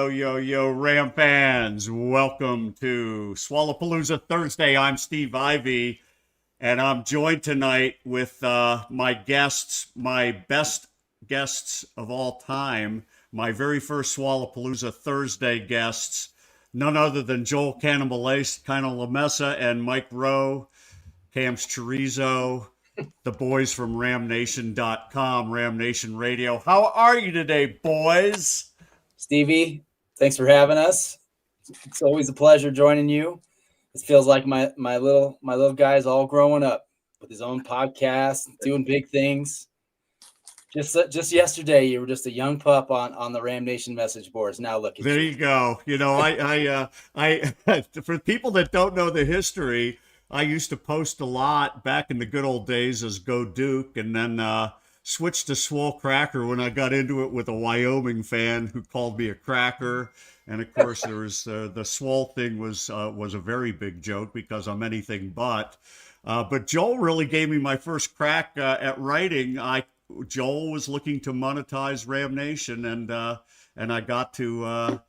Yo, Ram fans. Welcome to Swolapalooza Thursday. I'm Steve Ivy, and I'm joined tonight with my guests, my best guests of all time, my very first Swolapalooza Thursday guests, none other than Joel Cantalamessa and Mike Rowe, Cam's Chorizo, the boys from RamNation.com, Ram Nation Radio. How are you today, boys? Stevie, thanks for having us. It's always a pleasure joining you. It feels like my little guy's all growing up with his own podcast, doing big things. Just yesterday, you were just a young pup on the Ram Nation message boards. Now look at you. There you go. You know, I for people that don't know the history, I used to post a lot back in the good old days as Go Duke, and then switched to Swole Cracker when I got into it with a Wyoming fan who called me a cracker. And of course, there was the Swole thing was a very big joke because I'm anything but. But Joel really gave me my first crack at writing. Joel was looking to monetize Ram Nation, and I got to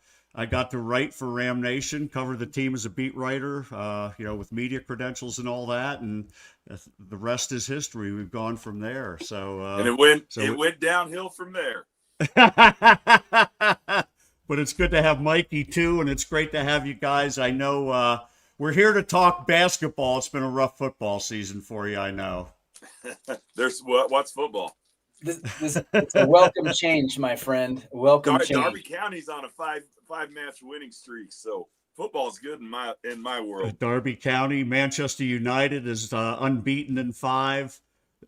write for Ram Nation, cover the team as a beat writer, with media credentials and all that, and the rest is history. We've gone from there. So and it went downhill from there. But it's good to have Mikey too, and it's great to have you guys. I know we're here to talk basketball. It's been a rough football season for you, I know. What's football? It's a welcome change, my friend. Welcome change. Darby County's on a five match winning streak, so football's good in my world. Darby County, Manchester United is unbeaten in 5.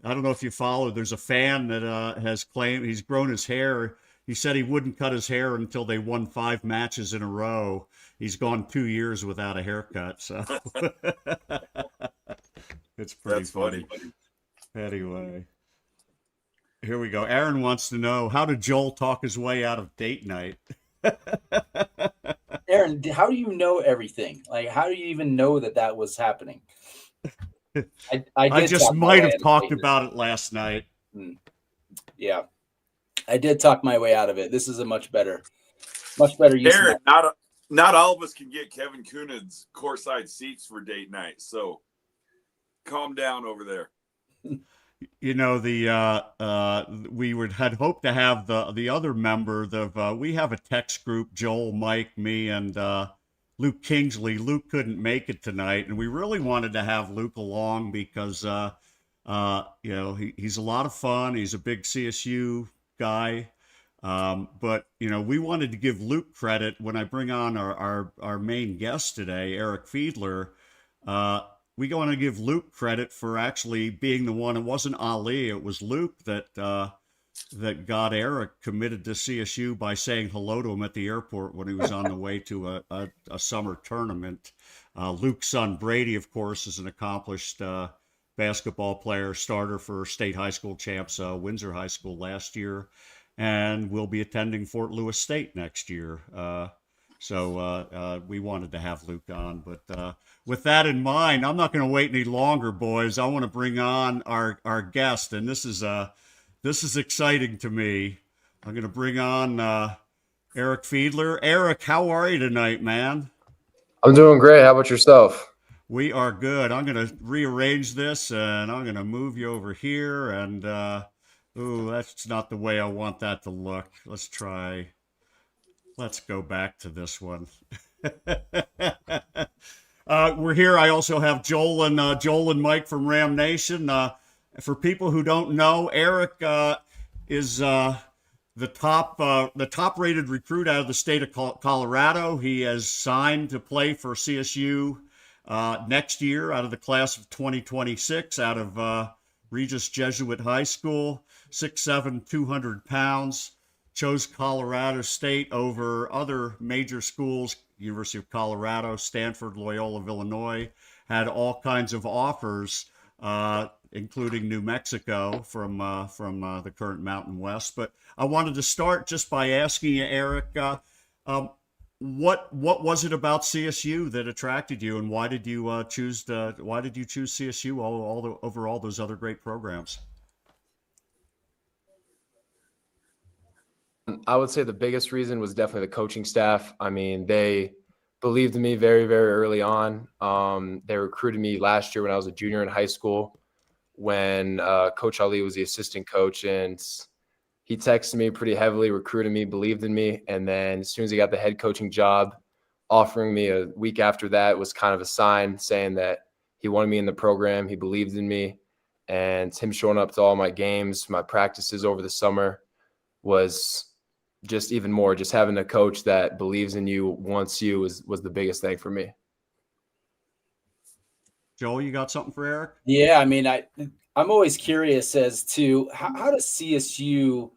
I don't know if you follow. There's a fan that has claimed he's grown his hair. He said he wouldn't cut his hair until they won 5 matches in a row. He's gone 2 years without a haircut, so it's pretty funny. Anyway. Here we go. Aaron wants to know, how did Joel talk his way out of date night? Aaron, how do you know everything? Like, how do you even know that was happening? I just might have talked about it last night. Yeah, I did talk my way out of it. This is a much better use. Aaron, not all of us can get Kevin Coonan's courtside seats for date night, so calm down over there. You know, had hoped to have the other member. We have a text group: Joel, Mike, me, and Luke Kingsley. Luke couldn't make it tonight, and we really wanted to have Luke along because he's a lot of fun. He's a big CSU guy, but we wanted to give Luke credit when I bring on our main guest today, Eric Fiedler. We want to give Luke credit for actually being the one. It wasn't Ali, it was Luke that got Eric committed to CSU by saying hello to him at the airport when he was on the way to a summer tournament. Luke's son Brady, of course, is an accomplished basketball player, starter for state high school champs Windsor High School last year, and will be attending Fort Lewis State next year. So we wanted to have Luke on, but with that in mind, I'm not going to wait any longer, boys. I want to bring on our guest, and this is exciting to me. I'm going to bring on Eric Fiedler. Eric, how are you tonight, man? I'm doing great. How about yourself? We are good. I'm going to rearrange this, and I'm going to move you over here. And that's not the way I want that to look. Let's go back to this one. We're here. I also have Joel and Mike from Ram Nation. For people who don't know, Eric is the top rated recruit out of the state of Colorado. He has signed to play for CSU next year out of the class of 2026 out of Regis Jesuit High School. 6'7", 200 pounds. Chose Colorado State over other major schools, University of Colorado, Stanford, Loyola of Illinois, had all kinds of offers, including New Mexico from the current Mountain West. But I wanted to start just by asking you, Eric, what was it about CSU that attracted you, and why did you choose CSU over all those other great programs? I would say the biggest reason was definitely the coaching staff. I mean, they believed in me very, very early on. They recruited me last year when I was a junior in high school, when Coach Ali was the assistant coach, and he texted me pretty heavily, recruited me, believed in me. And then as soon as he got the head coaching job, offering me a week after that was kind of a sign saying that he wanted me in the program. He believed in me, and him showing up to all my games, my practices over the summer was just even more. Just having a coach that believes in you, wants you, was the biggest thing for me. Joel, you got something for Eric? Yeah, I mean, I'm always curious as to how does CSU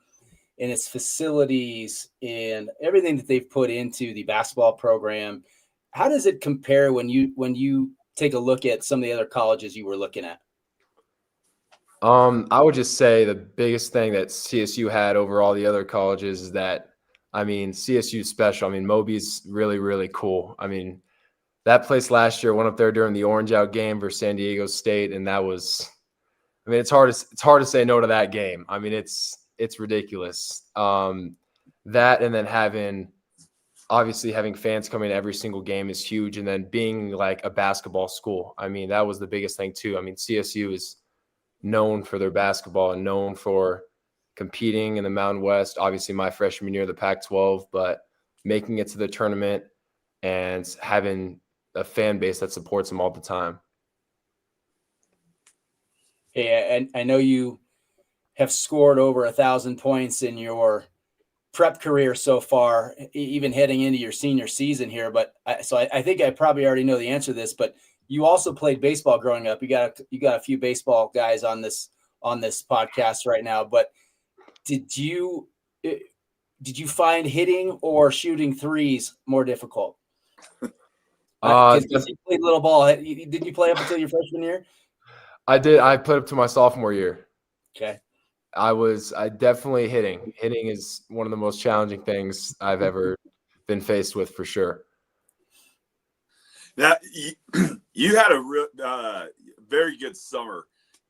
and its facilities and everything that they've put into the basketball program, how does it compare when you take a look at some of the other colleges you were looking at? I would just say the biggest thing that CSU had over all the other colleges is that, I mean, CSU is special. I mean, Moby's really, really cool. I mean, that place last year, went up there during the Orange Out game versus San Diego State, and that was, I mean, it's hard to say no to that game. I mean, it's ridiculous. That, and then obviously having fans coming to every single game is huge, and then being like a basketball school. I mean, that was the biggest thing too. I mean, CSU is known for their basketball and known for competing in the Mountain West. Obviously, my freshman year, the Pac-12, but making it to the tournament and having a fan base that supports them all the time. Yeah, and I know you have scored over 1,000 points in your prep career so far, even heading into your senior season here. But I think I probably already know the answer to this, but you also played baseball growing up. You got a few baseball guys on this podcast right now. But did you find hitting or shooting threes more difficult? Because you played little ball. Didn't you play up until your freshman year? I did. I put up to my sophomore year. Okay. I definitely hitting. Hitting is one of the most challenging things I've ever been faced with, for sure. Now, you had a very good summer,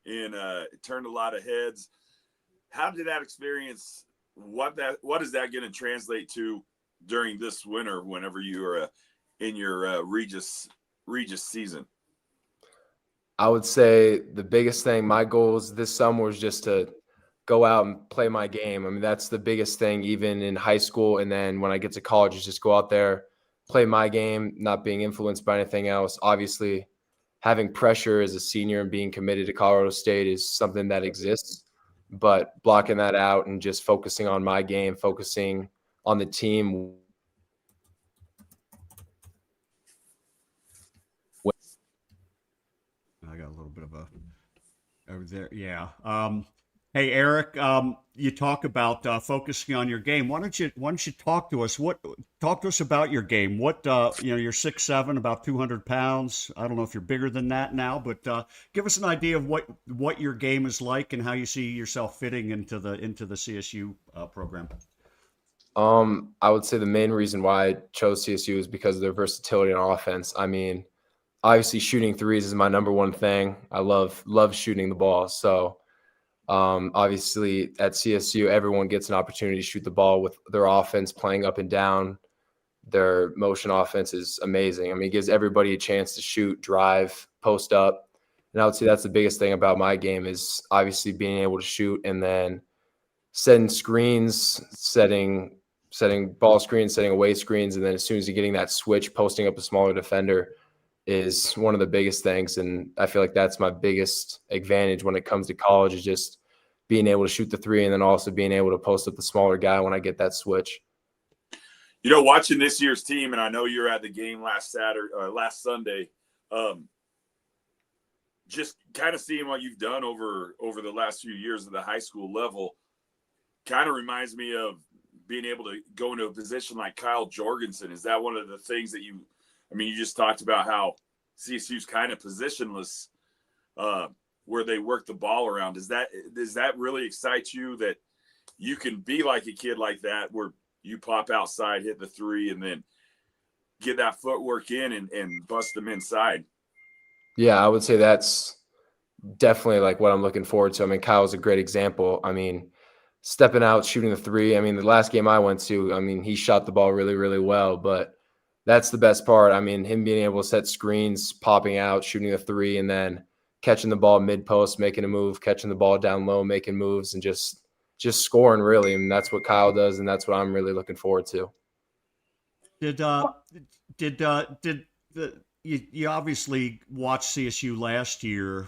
and it turned a lot of heads. How did that experience? What is that going to translate to during this winter? Whenever you are in your Regis season, I would say the biggest thing, my goals this summer was just to go out and play my game. I mean, that's the biggest thing, even in high school. And then when I get to college, is just go out there, play my game, not being influenced by anything else. Obviously, having pressure as a senior and being committed to Colorado State is something that exists, but blocking that out and just focusing on my game, focusing on the team. I got a little bit of a over there. Yeah. Hey, Eric, you talk about focusing on your game. Why don't you talk to us? Talk to us about your game? What you're 6'7", about 200 pounds. I don't know if you're bigger than that now, but give us an idea of what your game is like and how you see yourself fitting into the CSU program. I would say the main reason why I chose CSU is because of their versatility on offense. I mean, obviously shooting threes is my number one thing. I love shooting the ball. So obviously at CSU, everyone gets an opportunity to shoot the ball with their offense playing up and down. Their motion offense is amazing. I mean, it gives everybody a chance to shoot, drive, post up. And I would say that's the biggest thing about my game is obviously being able to shoot and then setting screens, setting ball screens, setting away screens. And then as soon as you're getting that switch, posting up a smaller defender is one of the biggest things. And I feel like that's my biggest advantage when it comes to college is just being able to shoot the three and then also being able to post up the smaller guy when I get that switch. You know, watching this year's team, and I know you're at the game last Sunday, just kind of seeing what you've done over the last few years at the high school level kind of reminds me of being able to go into a position like Kyle Jorgensen. Is that one of the things that you just talked about how CSU's kind of positionless where they work the ball around. Does that really excite you that you can be like a kid like that where you pop outside, hit the three, and then get that footwork in and bust them inside? Yeah, I would say that's definitely like what I'm looking forward to. I mean, Kyle's a great example. I mean, stepping out, shooting the three. I mean, the last game I went to, I mean, he shot the ball really, really well, but that's the best part. I mean, him being able to set screens, popping out, shooting the three, and then catching the ball mid post, making a move, catching the ball down low, making moves, and just scoring really. I mean, that's what Kyle does, and that's what I'm really looking forward to. You obviously watched CSU last year.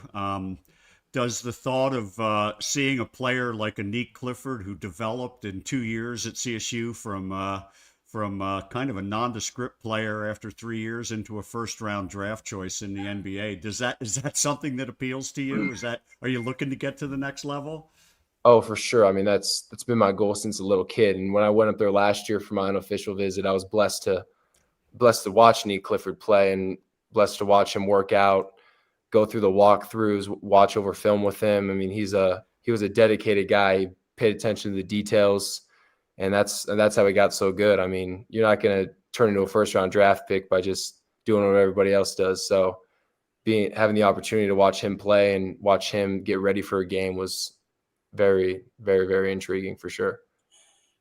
Does the thought of seeing a player like a Nick Clifford, who developed in 2 years at CSU from kind of a nondescript player after 3 years into a first-round draft choice in the NBA, is that something that appeals to you? Are you looking to get to the next level? Oh, for sure. I mean, that's been my goal since a little kid. And when I went up there last year for my unofficial visit, I was blessed to watch Nick Clifford play and blessed to watch him work out, go through the walkthroughs, watch over film with him. I mean, he was a dedicated guy. He paid attention to the details, and that's how he got so good. I mean, you're not going to turn into a first-round draft pick by just doing what everybody else does. So having the opportunity to watch him play and watch him get ready for a game was very, very, very intriguing for sure.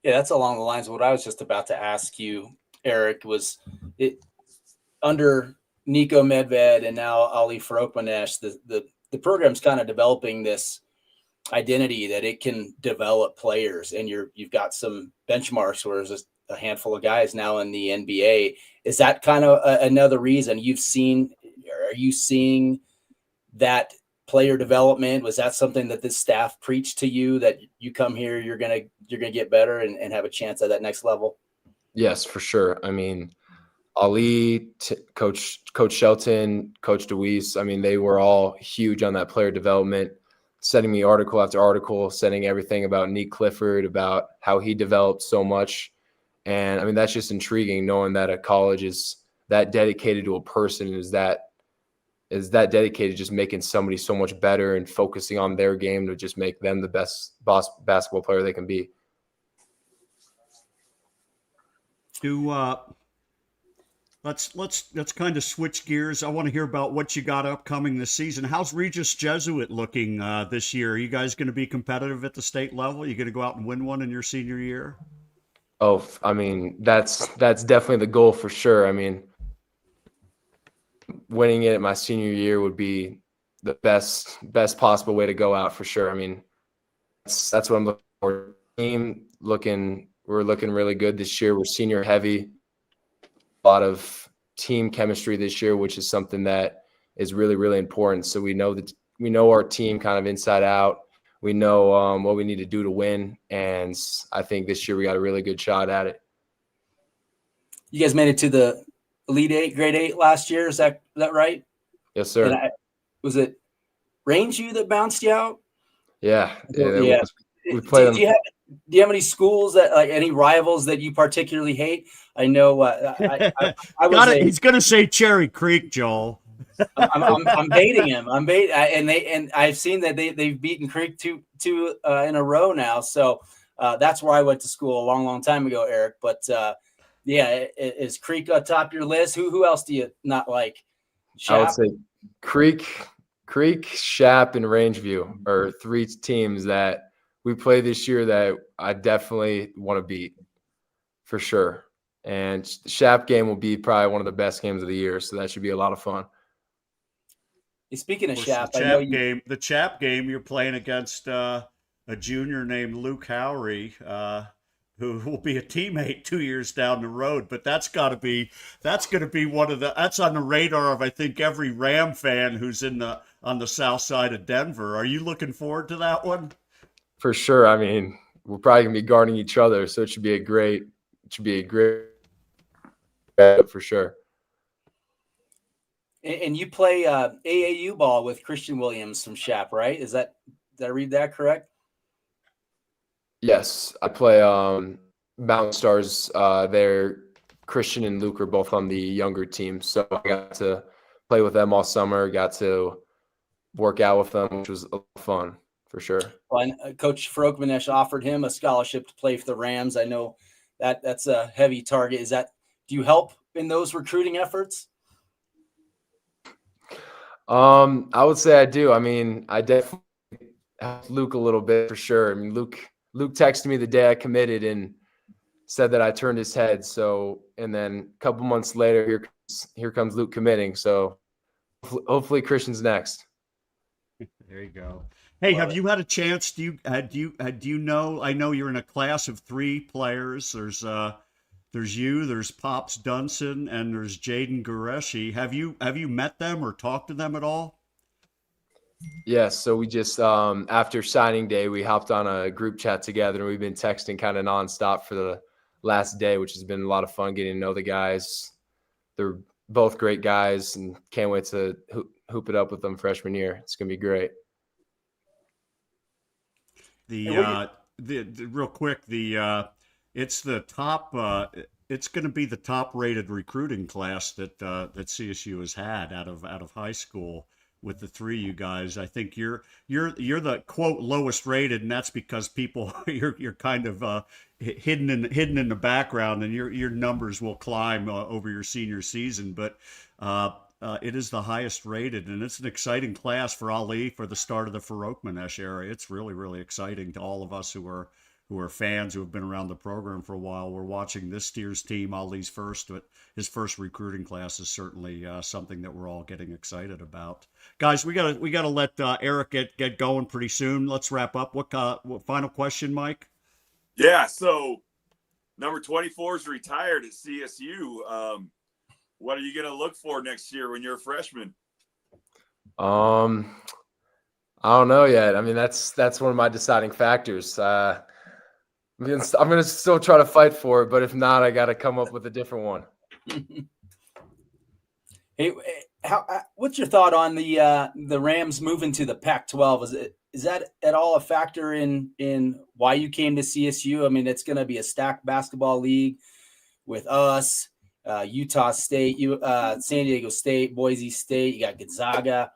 Yeah, that's along the lines of what I was just about to ask you, Eric. Was it under Nico Medved and now Ali Farokmanesh, the program's kind of developing this identity that it can develop players, and you've got some benchmarks where there's just a handful of guys now in the NBA. Is that kind of another reason are you seeing that player development? Was that something that this staff preached to you, that you come here, you're gonna get better and have a chance at that next level? Yes, for sure. I mean, Ali, Coach Shelton, Coach DeWeese, I mean, they were all huge on that player development, sending me article after article, sending everything about Nick Clifford, about how he developed so much. And I mean, that's just intriguing, knowing that a college is that dedicated to a person, is that dedicated, just making somebody so much better and focusing on their game to just make them the best basketball player they can be. Let's kind of switch gears. I want to hear about what you got upcoming this season. How's Regis Jesuit looking this year? Are you guys going to be competitive at the state level? Are you going to go out and win one in your senior year? Oh, I mean, that's definitely the goal for sure. I mean, winning it my senior year would be the best possible way to go out for sure. I mean, that's what I'm looking for. We're looking really good this year. We're senior heavy. A lot of team chemistry this year, which is something that is really, really important. So we know our team kind of inside out. We know what we need to do to win, and I think this year we got a really good shot at it. You guys made it to the Elite Eight, Grade 8 last year. Is that right? Yes, sir. Was it Rangeview that bounced you out? Yeah. Yeah. We played them. Do you have any schools that, like, any rivals that you particularly hate? I know He's going to say Cherry Creek, Joel. I'm baiting him. And I've seen that they've beaten Creek two in a row now. So that's where I went to school a long time ago, Eric. But yeah, is Creek atop your list? Who else do you not like? I would say Creek, Shap, and Rangeview are three teams that we play this year that I definitely want to beat for sure. And the Shap game will be probably one of the best games of the year, so that should be a lot of fun. Speaking of Shap, the Chap game, you're playing against a junior named Luke Howry, who will be a teammate 2 years down the road. But that's going to be that's on the radar of, I think, every Ram fan who's on the south side of Denver. Are you looking forward to that one? For sure. I mean, we're probably gonna be guarding each other, so it should be a great for sure. And you play AAU ball with Christian Williams from Shap, right? Did I read that correct? Yes, I play Mountain Stars. They're Christian and Luke are both on the younger team, so I got to play with them all summer. Got to work out with them, which was a lot of fun for sure. Well, and Coach Farokmanesh offered him a scholarship to play for the Rams. I know that's a heavy target. Do you help in those recruiting efforts? I would say I do. I mean, I definitely helped Luke a little bit for sure. I mean, Luke Luke texted me the day I committed and said that I turned his head. So, and then a couple months later, here comes Luke committing. So hopefully Christian's next. There you go. Hey, have you had a chance? Do you know? I know you're in a class of 3 players. There's you, there's Pops Dunson, and there's Jaden Gureshi. Have you met them or talked to them at all? Yes. So we just after signing day, we hopped on a group chat together, and we've been texting kind of nonstop for the last day, which has been a lot of fun getting to know the guys. They're both great guys, and can't wait to hoop it up with them freshman year. It's gonna be great. The real quick, it's the top. It's going to be the top-rated recruiting class that CSU has had out of high school with the 3 you guys. I think you're the quote lowest rated, and that's because people you're kind of hidden in the background, and your numbers will climb over your senior season. But it is the highest rated, and it's an exciting class for Ali for the start of the Farouk-Manesh era. It's really, really exciting to all of us who are fans who have been around the program for a while. We're watching this year's team, Ali's first, but his first recruiting class is certainly something that we're all getting excited about. Guys, we gotta let Eric get going pretty soon. Let's wrap up. What final question, Mike? Yeah. So number 24 is retired at CSU. What are you going to look for next year when you're a freshman? I don't know yet. I mean, that's one of my deciding factors. I'm going to still try to fight for it, but if not, I got to come up with a different one. Hey, what's your thought on the Rams moving to the Pac-12? Is that at all a factor in why you came to CSU? I mean, it's going to be a stacked basketball league with us, Utah State, San Diego State, Boise State. You got Gonzaga,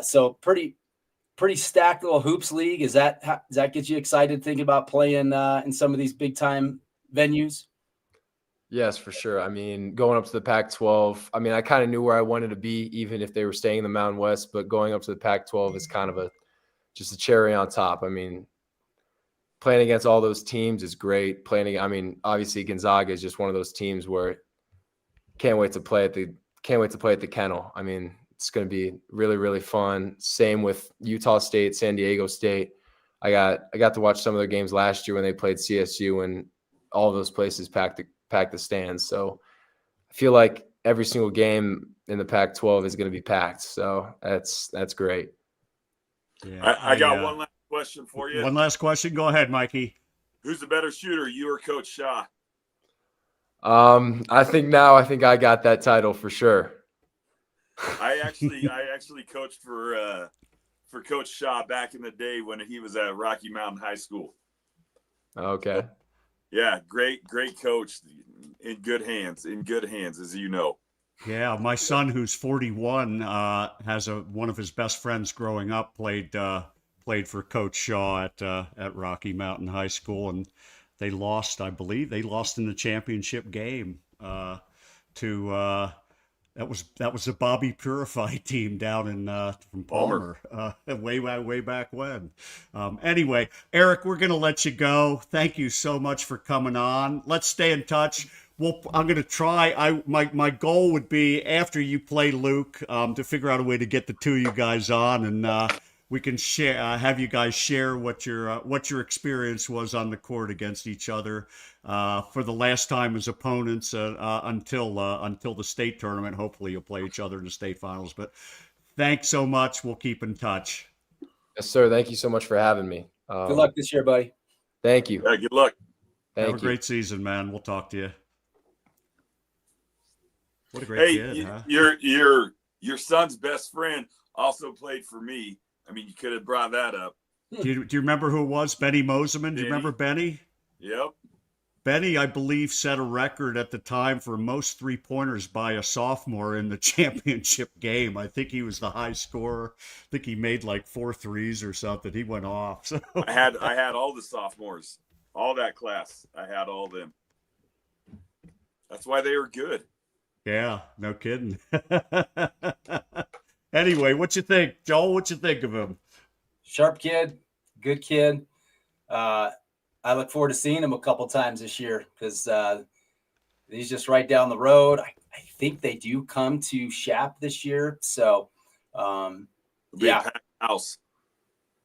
so pretty stacked little hoops league. Does that get you excited thinking about playing in some of these big time venues? Yes, for sure. I mean, going up to the Pac-12, I mean, I kind of knew where I wanted to be, even if they were staying in the Mountain West, but going up to the Pac-12 is kind of just a cherry on top. I mean, playing against all those teams is great. I mean, obviously Gonzaga is just one of those teams where can't wait to play at the Kennel. I mean, it's going to be really, really fun. Same with Utah State, San Diego State. I got to watch some of their games last year when they played CSU, and all of those places packed the stands. So I feel like every single game in the Pac-12 is going to be packed. So that's great. Yeah, I got one last question for you. One last question. Go ahead, Mikey. Who's the better shooter, you or Coach Shaw? I think I got that title for sure. I actually coached for Coach Shaw back in the day when he was at Rocky Mountain High School. Okay. Yeah, great coach, in good hands, as you know. Yeah, my son, who's 41, has one of his best friends growing up played for Coach Shaw at Rocky Mountain High School, and they lost. I believe they lost in the championship game to that was the Bobby Purify team down in from Palmer, way back when. Anyway, Eric, we're gonna let you go. Thank you so much for coming on. Let's stay in touch. I'm gonna try. My goal would be after you play Luke to figure out a way to get the 2 of you guys on, and we can have you guys share what your experience was on the court against each other for the last time as opponents until the state tournament. Hopefully, you'll play each other in the state finals. But thanks so much. We'll keep in touch. Yes, sir. Thank you so much for having me. Good luck this year, buddy. Thank you. Yeah, good luck. Have a great season, man. We'll talk to you. What a great kid, huh? Your son's best friend also played for me. I mean, you could have brought that up. Do you remember who it was? Benny Moseman? Do you remember Benny? Yep. Benny, I believe, set a record at the time for most three-pointers by a sophomore in the championship game. I think he was the high scorer. I think he made like 4 threes or something. He went off. So. I had all the sophomores, all that class. I had all of them. That's why they were good. Yeah, no kidding. Anyway, what you think, Joel? What you think of him? Sharp kid, good kid. I look forward to seeing him a couple times this year because he's just right down the road. I think they do come to Shap this year. So, It'll be a packed house.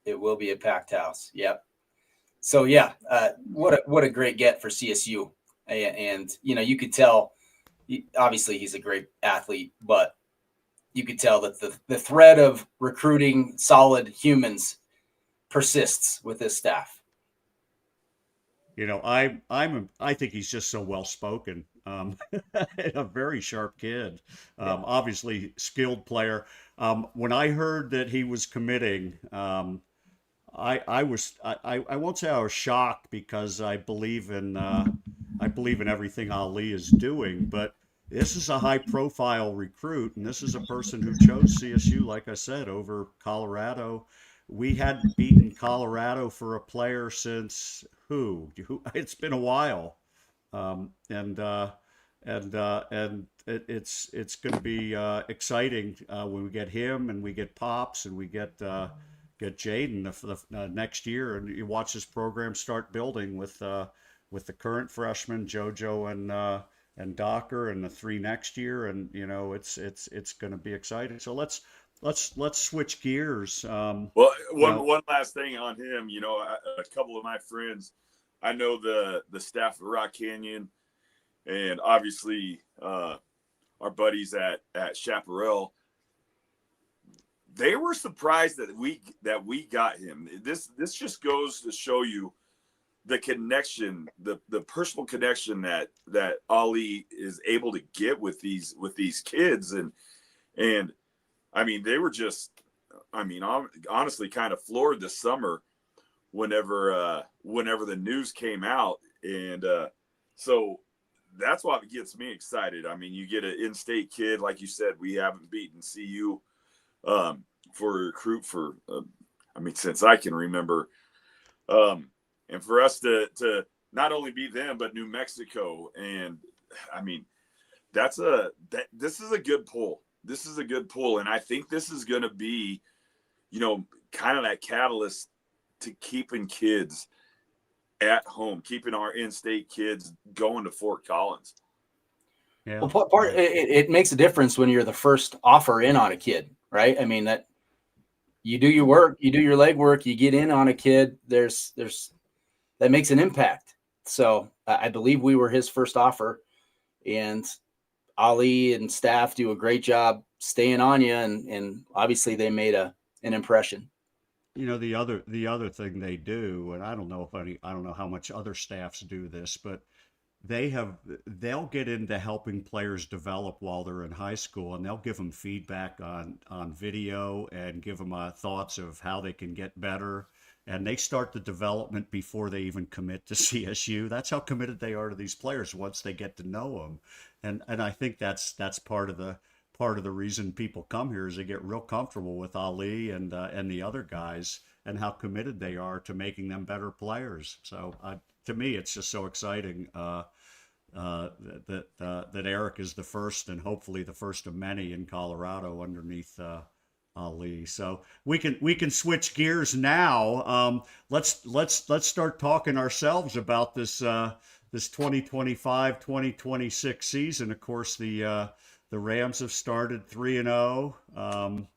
It will be a packed house. Yep. So, yeah, what a great get for CSU. And you could tell, obviously he's a great athlete, but you could tell that the thread of recruiting solid humans persists with this staff. I think he's just so well spoken. A very sharp kid. Obviously skilled player. When I heard that he was committing, I won't say I was shocked because I believe in everything Ali is doing, but this is a high profile recruit, and this is a person who chose CSU, like I said, over Colorado. We hadn't beaten Colorado for a player since who? It's been a while, and it's going to be exciting when we get him and we get Pops and we get Jaden for the next year, and you watch this program start building with the current freshmen JoJo and Docker and the 3 next year, and it's going to be exciting. So let's switch gears. One last thing on him. A couple of my friends, I know the staff at Rock Canyon, and obviously our buddies at Chaparral. They were surprised that we got him. This just goes to show you the connection, the personal connection that Ali is able to get with these kids, and I mean, they were just, honestly kind of floored this summer whenever the news came out. And so that's what gets me excited. I mean, you get an in-state kid, like you said, we haven't beaten CU for a recruit for, since I can remember. And for us to not only beat them, but New Mexico. And this is a good pull. This is a good pull. And I think this is going to be, kind of that catalyst to keeping kids at home, keeping our in-state kids going to Fort Collins. Yeah. Well, it makes a difference when you're the first offer in on a kid, right? I mean, that you do your work, you do your legwork, you get in on a kid, there's that makes an impact. So I believe we were his first offer, and Ali and staff do a great job staying on you, and obviously they made an impression. The other thing they do, and I don't know how much other staffs do this, but they'll get into helping players develop while they're in high school, and they'll give them feedback on video and give them thoughts of how they can get better. And they start the development before they even commit to CSU. That's how committed they are to these players once they get to know them. And I think that's part of the reason people come here is they get real comfortable with Ali and the other guys and how committed they are to making them better players. So to me, it's just so exciting that Eric is the first and hopefully the first of many in Colorado underneath Ali. So we can switch gears now. Let's start talking ourselves about this 2025-2026 season. Of course, the Rams have started 3-0.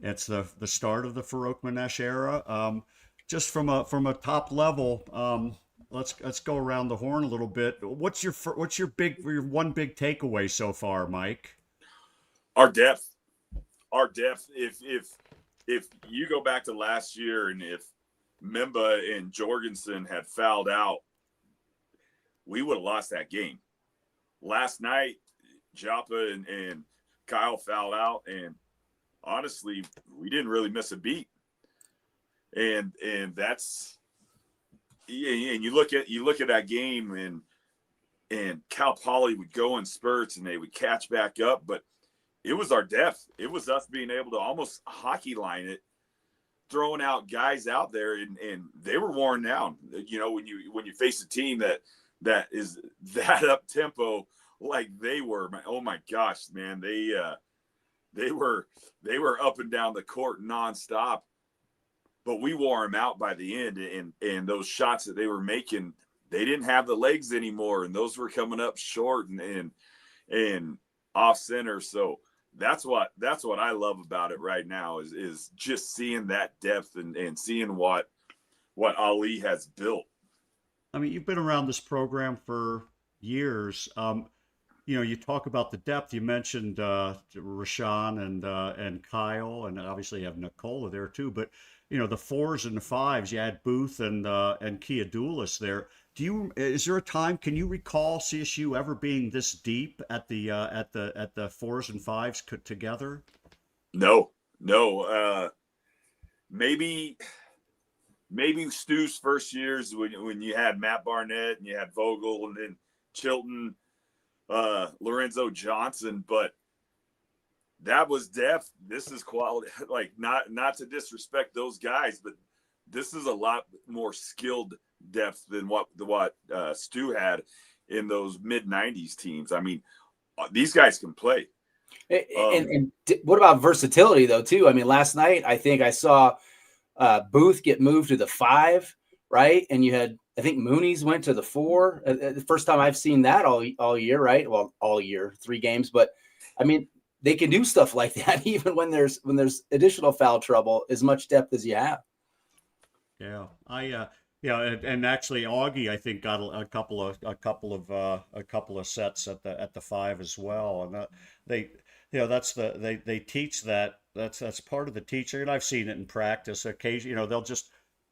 It's the start of the Farouk Manesh era. Just from a top level, let's go around the horn a little bit. What's your one big takeaway so far, Mike? Our depth. If you go back to last year, and if Memba and Jorgensen had fouled out, we would have lost that game. Last night, Joppa and Kyle fouled out, and honestly, we didn't really miss a beat. And that's, and you look at that game, and Cal Poly would go in spurts and they would catch back up, but it was our depth. It was us being able to almost hockey line it, throwing out guys out there, and they were worn down. When you face a team that is that up tempo like they were, oh my gosh, man, they were up and down the court nonstop. but we wore them out by the end. And those shots that they were making, they didn't have the legs anymore, and those were coming up short and off center. So that's what I love about it right now is just seeing that depth and seeing what Ali has built. I mean, you've been around this program for years. You talk about the depth. You mentioned Rashawn and Kyle, and obviously you have Nicola there too. But the fours and the fives, you had Booth and Kia Doulis there. Is there a time? Can you recall CSU ever being this deep at the fours and fives together? No. Maybe Stu's first years when you had Matt Barnett and you had Vogel and then Chilton, Lorenzo Johnson, but that was depth. This is quality. Like not to disrespect those guys, but this is a lot more skilled depth than what Stu had in those mid '90s teams. I mean, these guys can play. And what about versatility though too? I mean, last night I think I saw Booth get moved to the 5, right? And you had, I think Mooney's went to the 4. The first time I've seen that all year, right? Well, all year, 3 games. But I mean, they can do stuff like that even when there's additional foul trouble, as much depth as you have. Yeah, and actually Augie I think got a couple of sets at the 5 as well, and they teach that. That's part of the teaching, and I've seen it in practice. Occasionally, they'll just,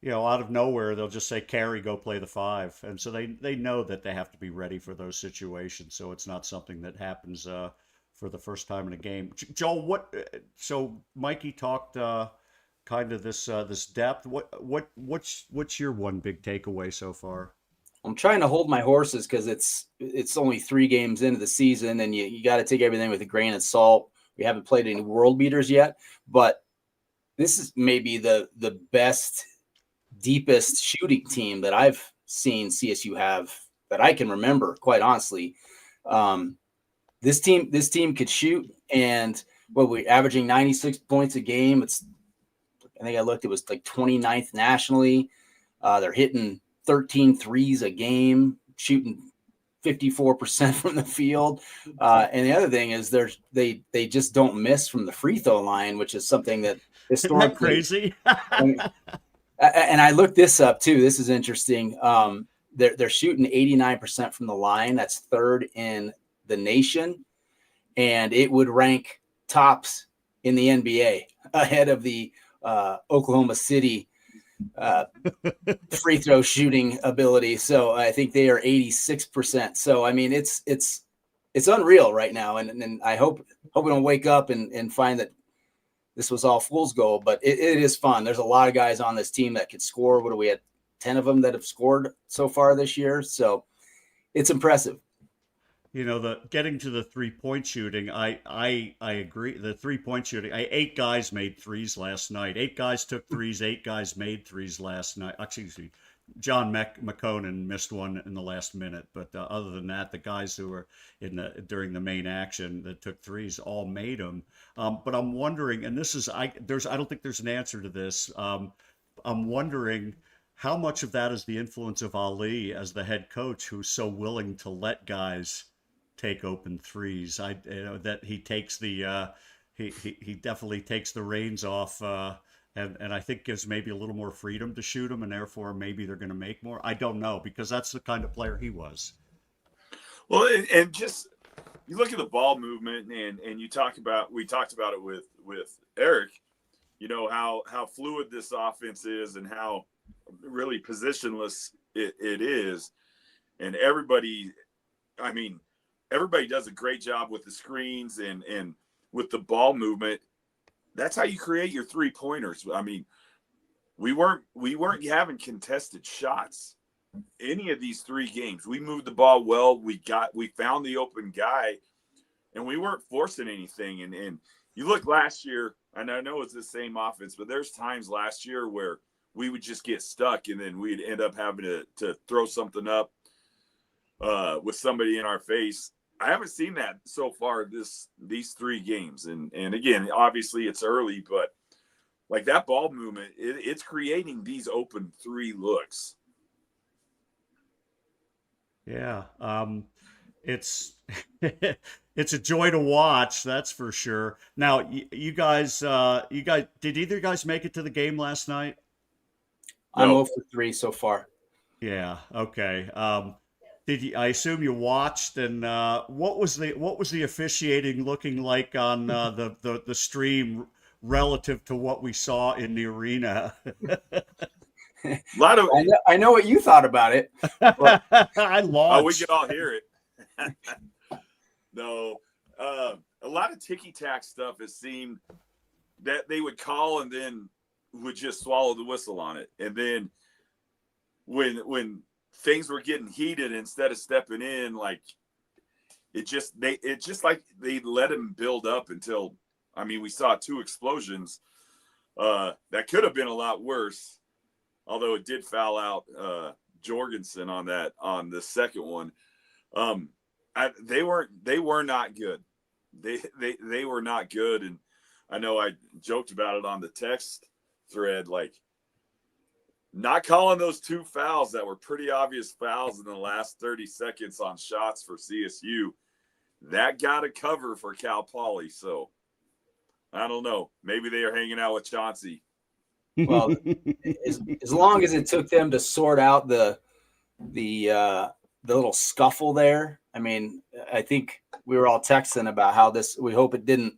out of nowhere, they'll just say, Carrie, go play the 5. And so they know that they have to be ready for those situations. So it's not something that happens for the first time in a game. Joel, so Mikey talked kind of this depth. What's your one big takeaway so far? I'm trying to hold my horses because it's only 3 games into the season, and you got to take everything with a grain of salt. We haven't played any world beaters yet, but this is maybe the best, deepest shooting team that I've seen CSU have that I can remember, quite honestly. This team could shoot, and we're averaging 96 points a game. I think I looked, it was like 29th nationally. They're hitting 13 threes a game, shooting 54% from the field. And the other thing is they just don't miss from the free throw line, which is something that historically Isn't and that crazy. I looked this up too. This is interesting. They're shooting 89% from the line. That's 3rd in the nation. And it would rank tops in the NBA ahead of the Oklahoma City free throw shooting ability. So I think they are 86%. So I mean, it's unreal right now, and I hope we don't wake up and find that this was all fool's gold. But it is fun. There's a lot of guys on this team that could score. What do we have? 10 of them that have scored so far this year. So it's impressive. The getting to the 3-point shooting, I agree. The 3-point shooting, 8 guys made threes last night. 8 guys took threes. 8 guys made threes last night. Excuse me, John McConan missed one in the last minute, but other than that, the guys who were during the main action that took threes all made them. But I'm wondering, and this is I don't think there's an answer to this. I'm wondering how much of that is the influence of Ali as the head coach, who's so willing to let guys take open threes. That he takes the he definitely takes the reins off, and I think gives maybe a little more freedom to shoot them, and therefore maybe they're going to make more. I don't know, because that's the kind of player he was. Well, and just you look at the ball movement, and we talked about it with Eric. How fluid this offense is, and how really positionless it is, and everybody does a great job with the screens and with the ball movement. That's how you create your 3-pointers. I mean, we weren't having contested shots any of these 3 games. We moved the ball well. We found the open guy, and we weren't forcing anything. And you look last year, and I know it's the same offense, but there's times last year where we would just get stuck, and then we'd end up having to throw something up with somebody in our face. I haven't seen that so far these 3 games. And again, obviously it's early, but like that ball movement, it's creating these open 3 looks. Yeah. It's it's a joy to watch, that's for sure. Now, you guys, did either of you guys make it to the game last night? I'm No. 0 for 3 so far. Yeah. Okay. Did you? I assume you watched. And what was the officiating looking like on the stream relative to what we saw in the arena? A lot of I know what you thought about it. But I we launched. can all hear it. No, a lot of ticky-tack stuff. It seemed that they would call and then would just swallow the whistle on it. And then when things were getting heated, instead of stepping in, like it just like they let him build up until, I mean, we saw 2 explosions that could have been a lot worse, although it did foul out Jorgensen on the second one. They were not good. They were not good. And I know I joked about it on the text thread, like not calling those 2 fouls that were pretty obvious fouls in the last 30 seconds on shots for CSU. That got a cover for Cal Poly. So I don't know. Maybe they are hanging out with Chauncey. well, as long as it took them to sort out the little scuffle there. I mean, I think we were all texting about how we hope it didn't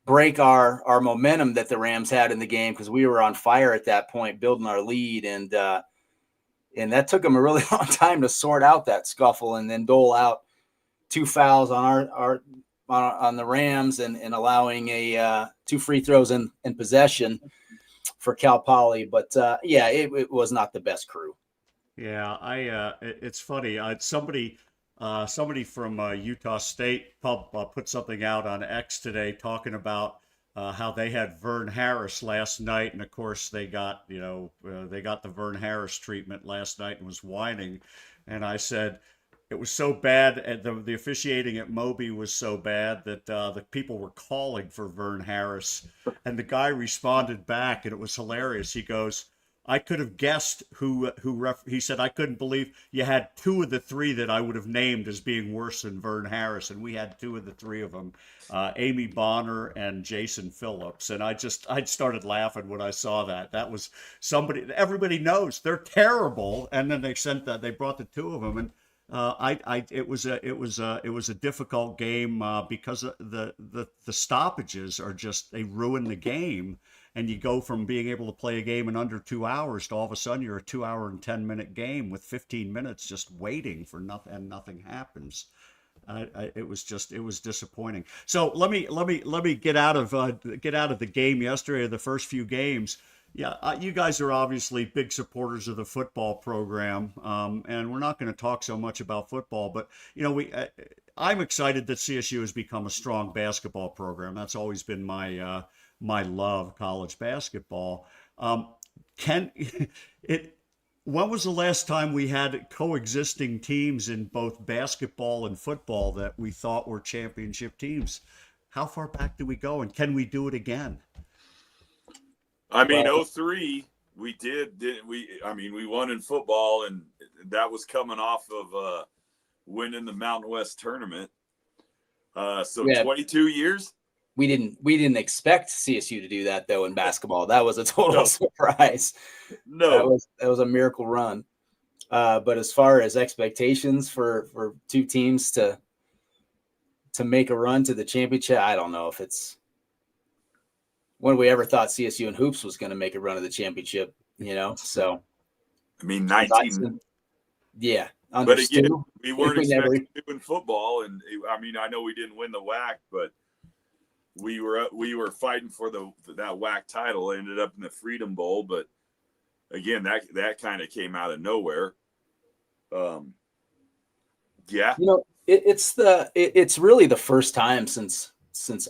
break our momentum that the Rams had in the game, because we were on fire at that point, building our lead, and that took them a really long time to sort out that scuffle and then dole out 2 fouls on the Rams and allowing 2 free throws in possession for Cal Poly. But yeah, it was not the best crew. Yeah, it's funny. Somebody from Utah State put something out on X today talking about how they had Vern Harris last night, and of course they got the Vern Harris treatment last night and was whining, and I said it was so bad, and the officiating at Moby was so bad that the people were calling for Vern Harris, and the guy responded back, and it was hilarious. He goes, I could have guessed he said, I couldn't believe you had 2 of the 3 that I would have named as being worse than Vern Harris. And we had 2 of the 3 of them, Amy Bonner and Jason Phillips. And I started laughing when I saw that. That was everybody knows they're terrible. And then they brought the 2 of them. And it was a difficult game because the stoppages they ruin the game. And you go from being able to play a game in under 2 hours to all of a sudden you're a 2 hour and 10-minute game with 15 minutes just waiting for nothing, and nothing happens. It was disappointing. So let me get out of the game yesterday, the first few games. Yeah, you guys are obviously big supporters of the football program, and we're not going to talk so much about football, but I'm excited that CSU has become a strong basketball program. That's always been my love, college basketball. When was the last time we had coexisting teams in both basketball and football that we thought were championship teams? How far back do we go, and can we do it again? I mean, 03, we didn't we? I mean, we won in football, and that was coming off of winning the Mountain West tournament. So 22 years. We didn't expect CSU to do that though in basketball. That was a total surprise. No, that was a miracle run. But as far as expectations for 2 teams to make a run to the championship, I don't know if it's when we ever thought CSU and hoops was going to make a run to the championship. So I mean 19. Yeah, but again, we weren't expecting to in football, and I mean I know we didn't win the WAC, but we were fighting for that WAC title. It ended up in the Freedom Bowl, but again, that kind of came out of nowhere. Yeah, it's really the first time since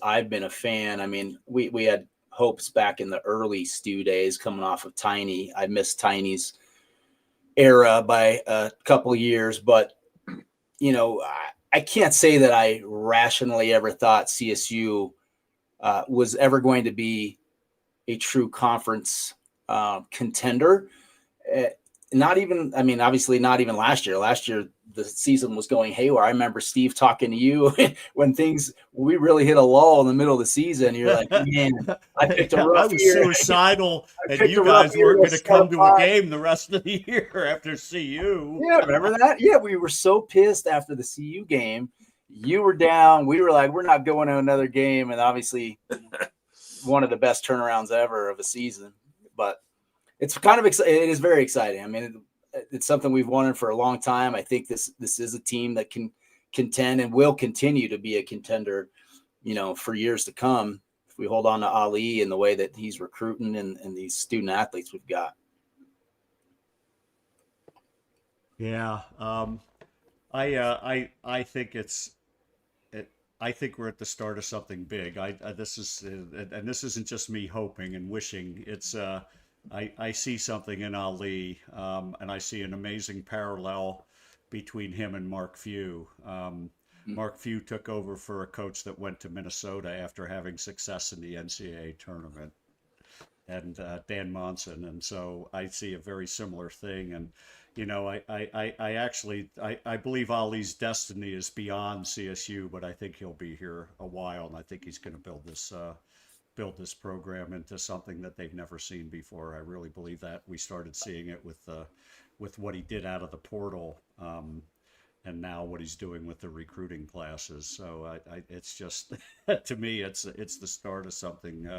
I've been a fan. I mean, we had hopes back in the early Stu days, coming off of Tiny. I missed Tiny's era by a couple of years, but I can't say that I rationally ever thought CSU was ever going to be true conference contender. Obviously not even last year. Last year, the season was going haywire. I remember Steve talking to you when we really hit a lull in the middle of the season. You're like, man, I picked a rough I was year. suicidal, and picked you a rough guys year weren't going to to come to a start game the rest of the year after CU. Yeah, remember that? Yeah, we were so pissed after the CU game. You were down. We were like, we're not going to another game. And obviously, one of the best turnarounds ever of a season. But it's kind of it is very exciting. I mean, it's something we've wanted for a long time. I think this is a team that can contend and will continue to be a contender, for years to come if we hold on to Ali and the way that he's recruiting and these student athletes we've got. Yeah, I think I think we're at the start of something big. This isn't just me hoping and wishing. It's I see something in Ali, and I see an amazing parallel between him and Mark Few. Mark Few took over for a coach that went to Minnesota after having success in the NCAA tournament, and Dan Monson, and so I see a very similar thing. And I actually believe Ali's destiny is beyond CSU, but I think he'll be here a while, and I think he's going to build this program into something that they've never seen before. I really believe that. We started seeing it with what he did out of the portal, and now what he's doing with the recruiting classes. So it's just to me, it's the start of something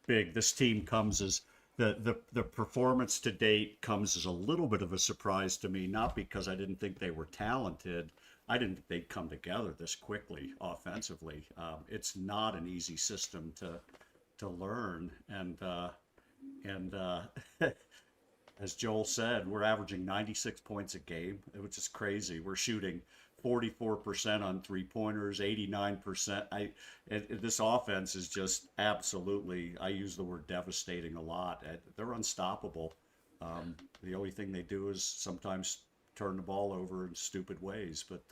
big. This team comes as the performance to date comes as a little bit of a surprise to me, not because I didn't think they were talented. I didn't think they'd come together this quickly offensively. It's not an easy system to learn, and as Joel said, we're averaging 96 points a game, which is crazy. We're shooting 44% on 3-pointers, 89%. This offense is just absolutely, I use the word devastating a lot. They're unstoppable. The only thing they do is sometimes turn the ball over in stupid ways, but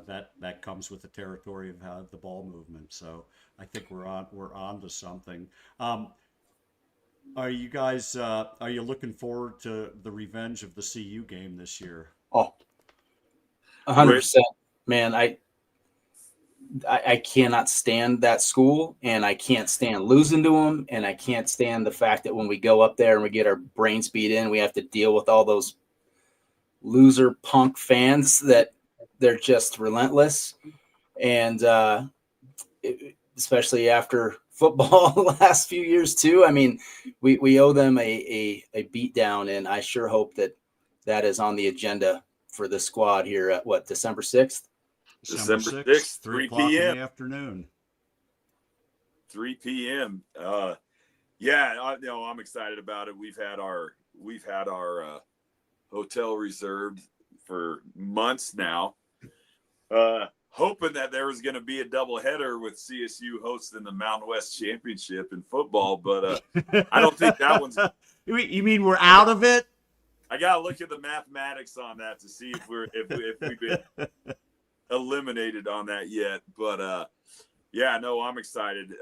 that comes with the territory of the ball movement. So I think we're on to something. Are you guys are you looking forward to the revenge of the CU game this year? Oh, 100%, man. I cannot stand that school, and I can't stand losing to them, and I can't stand the fact that when we go up there and we get our brains beat in, we have to deal with all those loser punk fans that they're just relentless. And especially after football the last few years too. I mean, we owe them a beat down, and I sure hope that is on the agenda for the squad here at December 6th? December 6th, 3 o'clock in p.m. the afternoon. 3 p.m. Yeah, I'm excited about it. We've had our hotel reserved for months now. Hoping that there was going to be a doubleheader with CSU hosting the Mountain West Championship in football, but I don't think that one's. You mean we're out of it? I got to look at the mathematics on that to see if we've been eliminated on that yet. But yeah, no, I'm excited.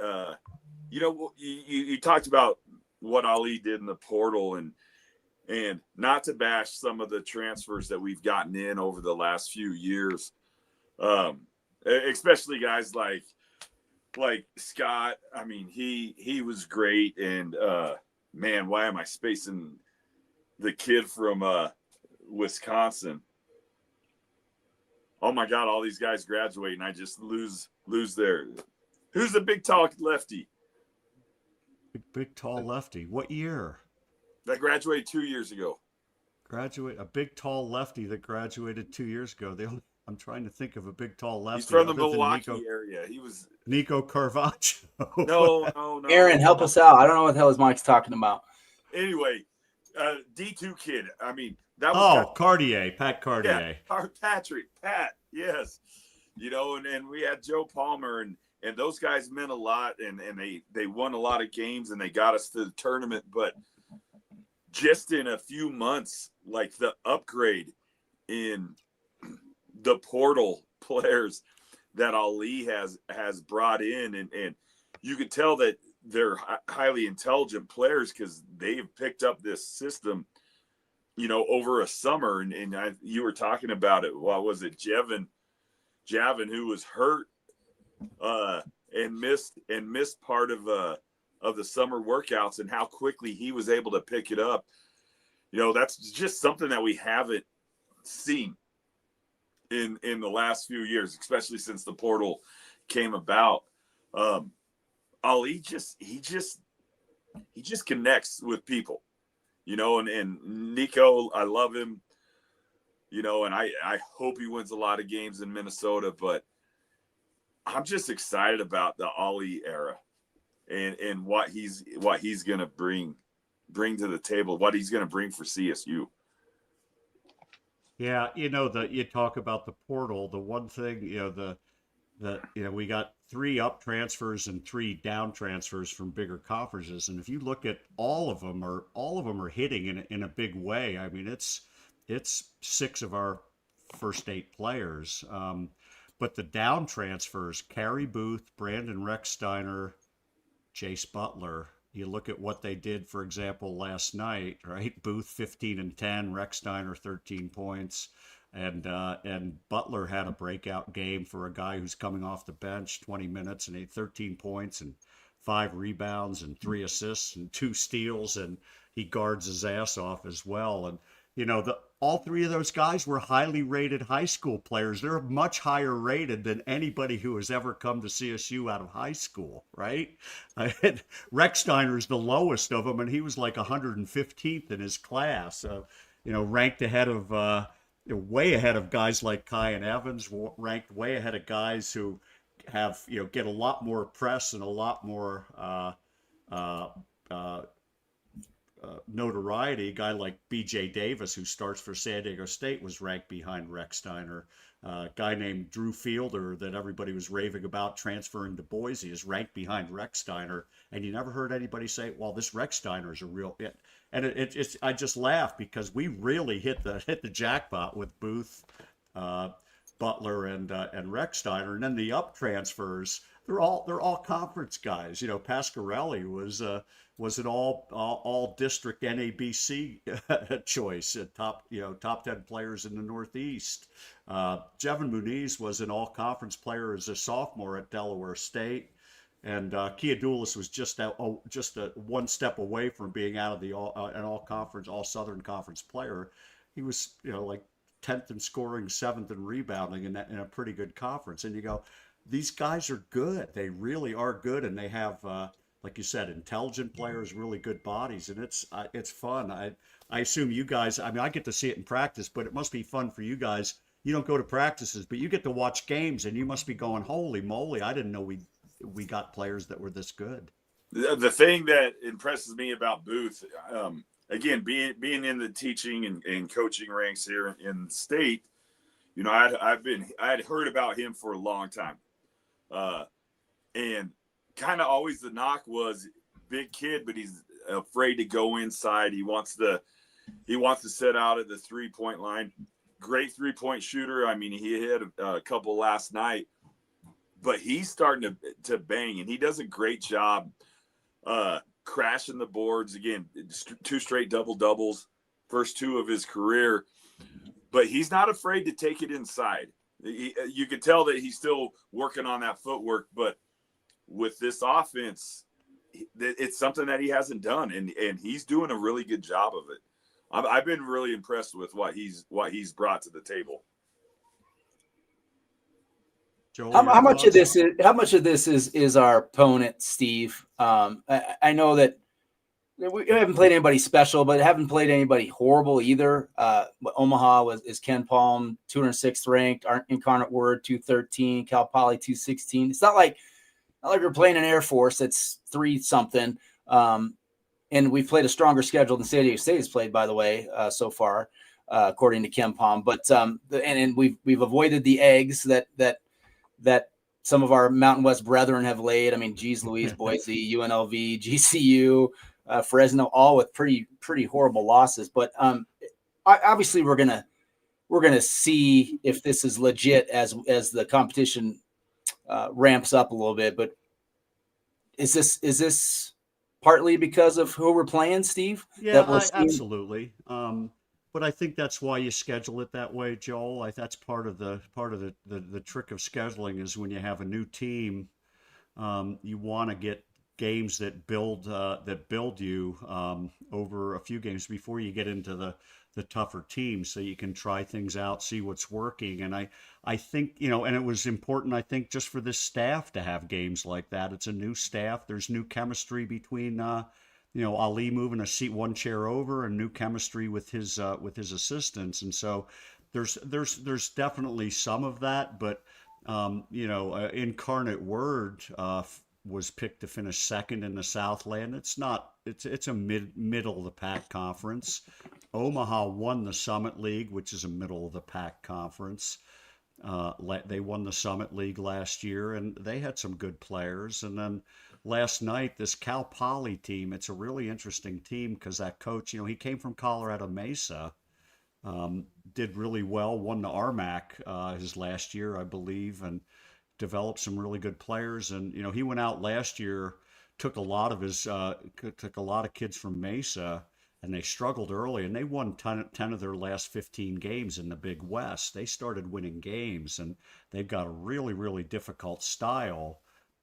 You talked about what Ali did in the portal, and not to bash some of the transfers that we've gotten in over the last few years. Especially guys like Scott. I mean, he was great, and man, why am I spacing the kid from Wisconsin? Oh my God, all these guys graduate, and I just lose their. Who's the big tall lefty? Big tall lefty. What year? That graduated 2 years ago. A big tall lefty that graduated 2 years ago. I'm trying to think of a big tall lefty. He's from the Milwaukee area. He was Nico Carvaggio. No. Aaron, help us out. I don't know what the hell is Mike's talking about. Anyway, D2 kid. I mean, that was Cartier, Pat Cartier. Yeah, Pat. Yes, and we had Joe Palmer, and those guys meant a lot, and they won a lot of games, and they got us to the tournament. But just in a few months, like the upgrade in the portal players that Ali has brought in, and you could tell that they're highly intelligent players because they've picked up this system, over a summer. And you were talking about it. What was it? Javin, who was hurt and missed part of the summer workouts, and how quickly he was able to pick it up. That's just something that we haven't seen in the last few years, especially since the portal came about. Ali he just connects with people, and Nico, I love him, and I hope he wins a lot of games in Minnesota, but I'm just excited about the Ali era and what he's going to bring to the table, what he's going to bring for CSU. Yeah, you talk about the portal. The one thing, we got 3 up transfers and 3 down transfers from bigger conferences, and if you look at all of them are hitting in a big way. I mean, it's 6 of our first 8 players, but the down transfers: Carey Booth, Brandon Rechsteiner, Chase Butler. You look at what they did, for example, last night, right? Booth 15 and 10, Rechsteiner 13 points. And Butler had a breakout game for a guy who's coming off the bench, 20 minutes, and he had 13 points and 5 rebounds and 3 assists and 2 steals, and he guards his ass off as well. And all 3 of those guys were highly rated high school players. They're much higher rated than anybody who has ever come to CSU out of high school, right? Rechsteiner's the lowest of them, and he was like 115th in his class. Ranked ahead of way ahead of guys like Kai and Evans, ranked way ahead of guys who have, get a lot more press and a lot more notoriety. A guy like BJ Davis, who starts for San Diego State, was ranked behind Rechsteiner. A guy named Drew Fiedler that everybody was raving about transferring to Boise is ranked behind Rechsteiner, and you never heard anybody say, well, this Rechsteiner is a real it. And it's I just laugh because we really hit the jackpot with Booth, Butler, and Rechsteiner. And then the up transfers, they're all conference guys. Pasquarelli was an all district NABC choice, top 10 players in the Northeast. Jevin Muniz was an all conference player as a sophomore at Delaware State. And Kiadulis was just a one step away from being out of the an all Southern Conference player. He was like 10th in scoring, 7th in rebounding in a pretty good conference. And you go, these guys are good. They really are good, and they have, like you said, intelligent players, really good bodies, and it's fun. I assume you guys. I mean, I get to see it in practice, but it must be fun for you guys. You don't go to practices, but you get to watch games, and you must be going, holy moly! I didn't know we got players that were this good. The thing that impresses me about Booth, again, being in the teaching and coaching ranks here in the state, I had heard about him for a long time, and kind of always the knock was big kid, but he's afraid to go inside. He wants to set out at the 3-point line. Great 3-point shooter. I mean, he hit a couple last night. But he's starting to bang, and he does a great job crashing the boards. Again, 2 straight double-doubles, first 2 of his career. But he's not afraid to take it inside. You can tell that he's still working on that footwork, but with this offense, it's something that he hasn't done, and he's doing a really good job of it. I've been really impressed with what he's brought to the table. Joel, How much of this is our opponent, Steve? I know that we haven't played anybody special, but haven't played anybody horrible either. Omaha is Ken Palm, 206th ranked, Incarnate Word 213, Cal Poly 216. It's not like we're playing an Air Force that's 3-something. And we've played a stronger schedule than San Diego State has played, by the way, so far, according to Ken Palm. But and we've avoided the eggs that some of our Mountain West brethren have laid. I mean, geez Louise, Boise, UNLV, GCU, Fresno, all with pretty horrible losses. But obviously we're gonna see if this is legit as the competition ramps up a little bit. But is this partly because of who we're playing, Steve? Yeah, That we're seeing? absolutely. But I think that's why you schedule it that way, Joel. That's part of the trick of scheduling is when you have a new team, you want to get games that build you over a few games before you get into the tougher teams, so you can try things out, see what's working. And I think, and it was important, I think, just for this staff to have games like that. It's a new staff. There's new chemistry between Ali moving a seat one chair over, and new chemistry with his assistants. And so there's definitely some of that, but Incarnate Word was picked to finish second in the Southland. It's a middle of the pack conference. Omaha won the Summit League, which is a middle of the pack conference. They won the Summit League last year, and they had some good players. And then last night, this Cal Poly team, it's a really interesting team because that coach, he came from Colorado Mesa, did really well, won the RMAC his last year, I believe, and developed some really good players. And he went out last year, took a lot of kids from Mesa, and they struggled early, and they won 10 of their last 15 games in the Big West. They started winning games, and they've got a really, really difficult style.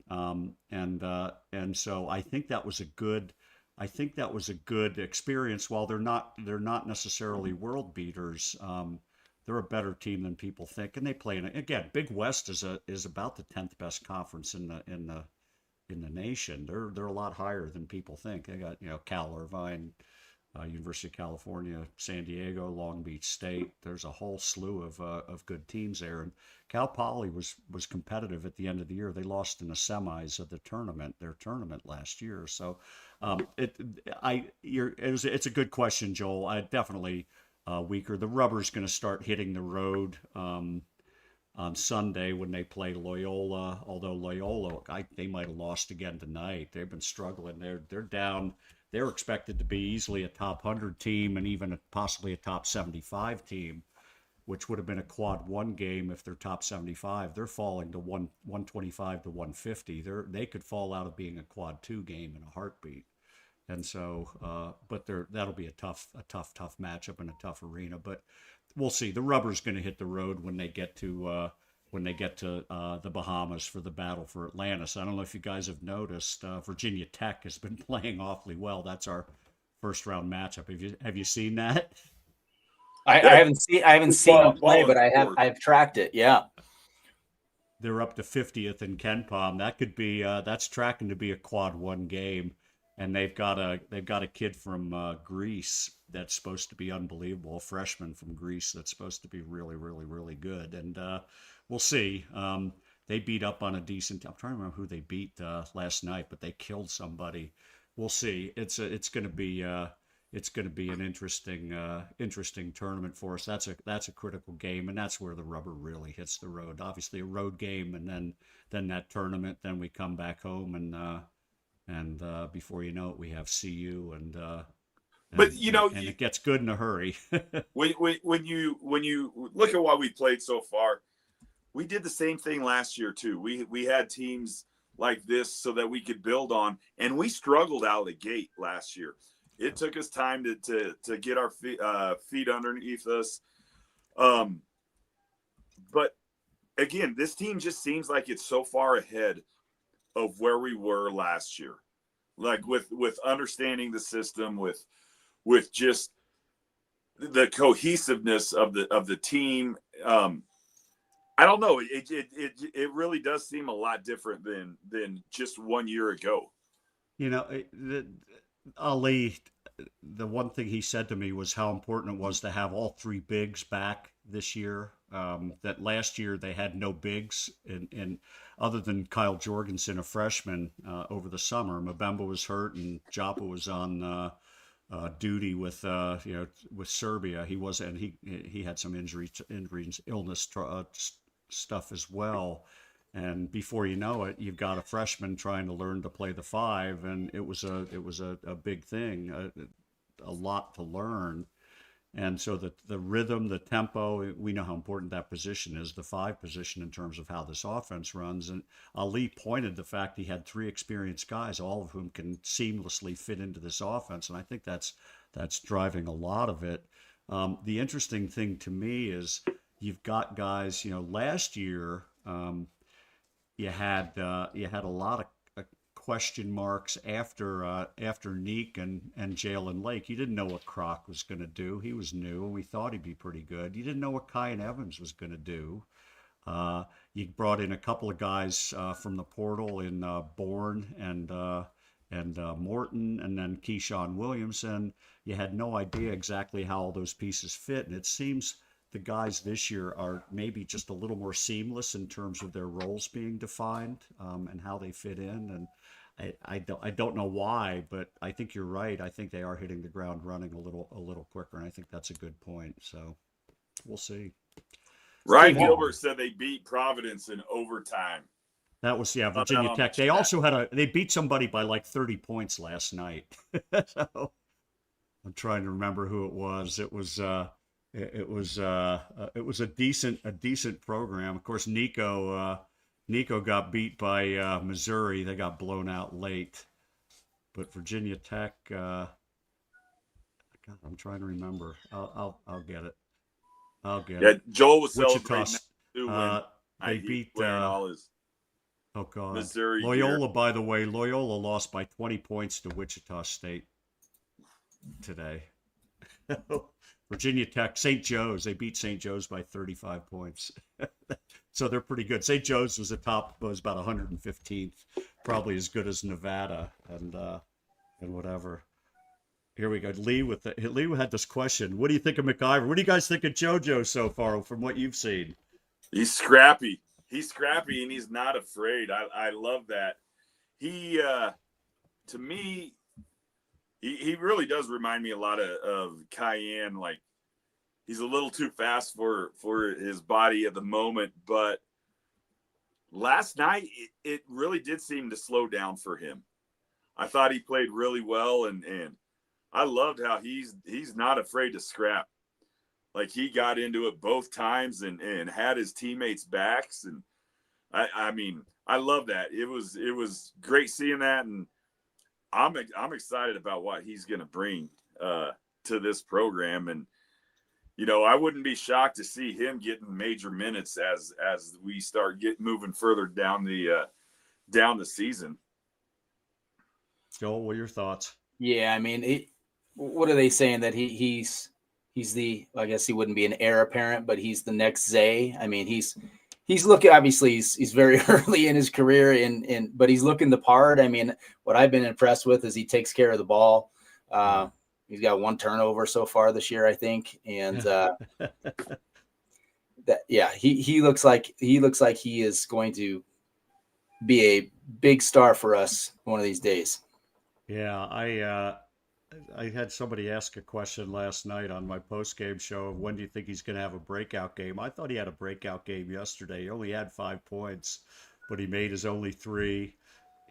And so I think that was a good experience. While they're not necessarily world beaters, they're a better team than people think, and they play again. Big West is about the 10th best conference in the nation. They're a lot higher than people think. They got Cal Irvine, University of California, San Diego, Long Beach State. There's a whole slew of good teams there. And Cal Poly was competitive at the end of the year. They lost in the semis of their tournament last year. So it's a good question, Joel. I definitely weaker. The rubber's going to start hitting the road on Sunday when they play Loyola. Although Loyola, they might have lost again tonight. They've been struggling. They're down. They're expected to be easily a top 100 team and even possibly a top 75 team, which would have been a quad one game if they're top 75. They're falling to 125 to 150. They could fall out of being a quad two game in a heartbeat. And so, but that'll be a tough matchup in a tough arena. But we'll see. The rubber's going to hit the road when they get to the Bahamas for the battle for Atlantis. I don't know if you guys have noticed, Virginia Tech has been playing awfully well. That's our first round matchup. Have you seen that? I haven't seen them play, but I've tracked it. Yeah. They're up to 50th in KenPom. That could be that's tracking to be a quad one game. And they've got a kid from Greece that's supposed to be unbelievable, a freshman from Greece that's supposed to be really, really, really good. And we'll see. They beat up on a decent. I'm trying to remember who they beat last night, but they killed somebody. We'll see. It's going to be an interesting tournament for us. That's a critical game, and that's where the rubber really hits the road. Obviously, a road game, and then that tournament. Then we come back home and before you know it, we have CU and it gets good in a hurry. when you look at what we played so far, we did the same thing last year too. We had teams like this so that we could build on, and we struggled out of the gate last year. It took us time to get our feet underneath us. But again, this team just seems like it's so far ahead of where we were last year, like with understanding the system, with just the cohesiveness of the team. I don't know. It really does seem a lot different than just 1 year ago. Ali, the one thing he said to me was how important it was to have all three bigs back this year. That last year they had no bigs, and other than Kyle Jorgensen, a freshman, over the summer. Mbemba was hurt, and Joppa was on duty with Serbia. He was, and he had some injuries, illness stuff as well. And before you know it, you've got a freshman trying to learn to play the five, and it was a big thing, a lot to learn. And so the rhythm, the tempo, we know how important that position is, the 5 position in terms of how this offense runs. And Ali pointed the fact he had 3 experienced guys, all of whom can seamlessly fit into this offense. And I think that's driving a lot of it. The interesting thing to me is you've got guys, last year you had a lot of question marks after Neek and Jalen Lake. You didn't know what Croc was going to do. He was new, and we thought he'd be pretty good. You didn't know what Kyan Evans was going to do. You brought in a couple of guys from the portal in Bourne and Morton, and then Keyshawn Williamson. You had no idea exactly how all those pieces fit, and it seems the guys this year are maybe just a little more seamless in terms of their roles being defined and how they fit in. And I don't know why, but I think you're right. I think they are hitting the ground running a little quicker, and I think that's a good point. So we'll see. Ryan Gilbert said they beat Providence in overtime. That was Virginia Tech. They also they beat somebody by like 30 points last night. So I'm trying to remember who it was. It was a decent program. Of course, Nico got beat by Missouri. They got blown out late. But Virginia Tech, God, I'm trying to remember. I'll get it. Yeah, Joel was Wichita, celebrating. they beat all his Missouri Loyola gear. By the way, Loyola lost by 20 points to Wichita State today. Virginia Tech, St. Joe's, they beat St. Joe's by 35 points. So they're pretty good. St. Joe's was about 115th, probably as good as Nevada and whatever. Here we go. Lee had this question. What do you think of McIver? What do you guys think of JoJo so far from what you've seen? He's scrappy. He's scrappy and he's not afraid. I love that. He, to me, he really does remind me a lot of Cayenne. Like, he's a little too fast for his body at the moment. But last night, it really did seem to slow down for him. I thought he played really well, and I loved how he's not afraid to scrap. Like, he got into it both times and had his teammates' backs. And I mean, I love that. It was great seeing that. And I'm excited about what he's going to bring to this program. And, I wouldn't be shocked to see him getting major minutes as we start moving further down the season. Joel, what are your thoughts? Yeah, I mean, what are they saying, that he's the, I guess he wouldn't be an heir apparent, but he's the next Zay. I mean, he's looking, obviously he's very early in his career but he's looking the part. I mean, what I've been impressed with is he takes care of the ball. He's got 1 turnover so far this year, I think. And he looks like he is going to be a big star for us one of these days. Yeah, I had somebody ask a question last night on my post-game show of when do you think he's going to have a breakout game? I thought he had a breakout game yesterday. He only had 5 points, but he made his only 3.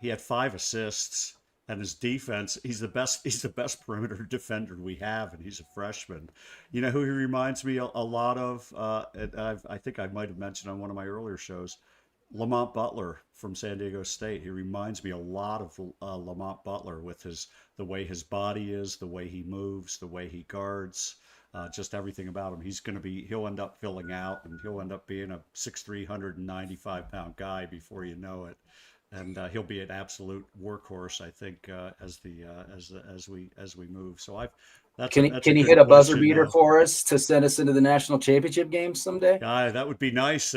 He had 5 assists, and his defense, he's the best perimeter defender we have, and he's a freshman. You know who he reminds me a lot of? I think I might have mentioned on one of my earlier shows, Lamont Butler from San Diego State. He reminds me a lot of Lamont Butler with the way his body is, the way he moves, the way he guards, just everything about him. He'll end up filling out, and he'll end up being a 6'3", 195-pound guy before you know it. And he'll be an absolute workhorse, I think, as we move. So can he hit a buzzer beater for us to send us into the national championship game someday? That would be nice.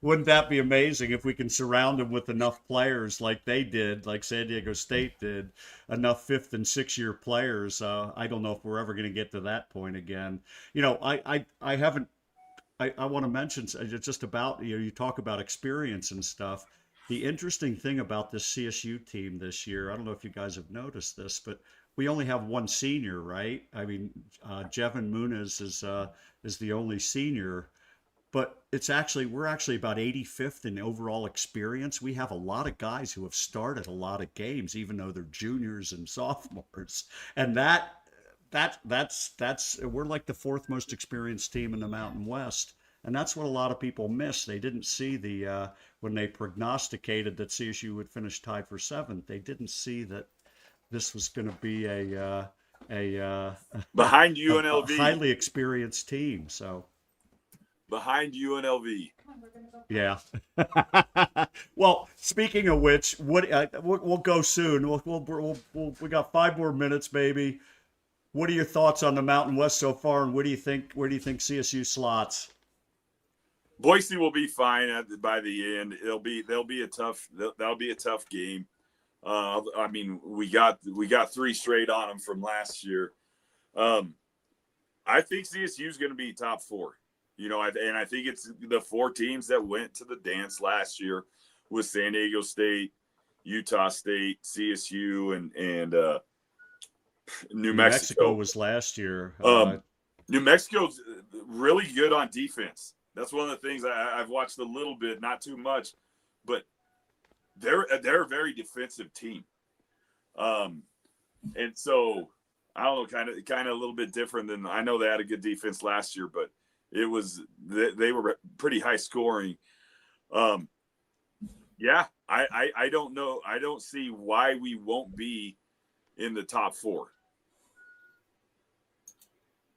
Wouldn't that be amazing if we can surround him with enough players like they did, like San Diego State did, enough 5th and 6th year players? I don't know if we're ever going to get to that point again. I want to mention just about, you talk about experience and stuff. The interesting thing about this CSU team this year, I don't know if you guys have noticed this, but we only have 1 senior, right? I mean, Jevin Muniz is the only senior. But we're actually about 85th in overall experience. We have a lot of guys who have started a lot of games, even though they're juniors and sophomores. And that that's we're like the fourth most experienced team in the Mountain West, and that's what a lot of people miss. They didn't see the when they prognosticated that CSU would finish tied for seventh. They didn't see that this was going to be a behind a UNLV. highly experienced team. So Behind UNLV. yeah. Well, speaking of which, what we'll go soon. We got 5 more minutes, baby. What are your thoughts on the Mountain West so far, and where do you think CSU slots? Boise will be fine by the end. That'll be a tough game. I mean, we got 3 straight on them from last year. I think CSU is going to be top 4. You know, and I think it's the 4 teams that went to the dance last year with San Diego State, Utah State, CSU, and New Mexico was last year. New Mexico's really good on defense. That's one of the things I've watched a little bit, not too much, but they're a very defensive team. And so I don't know, kind of a little bit different than, I know they had a good defense last year, but they were pretty high scoring. Yeah, I don't know. I don't see why we won't be in the top 4.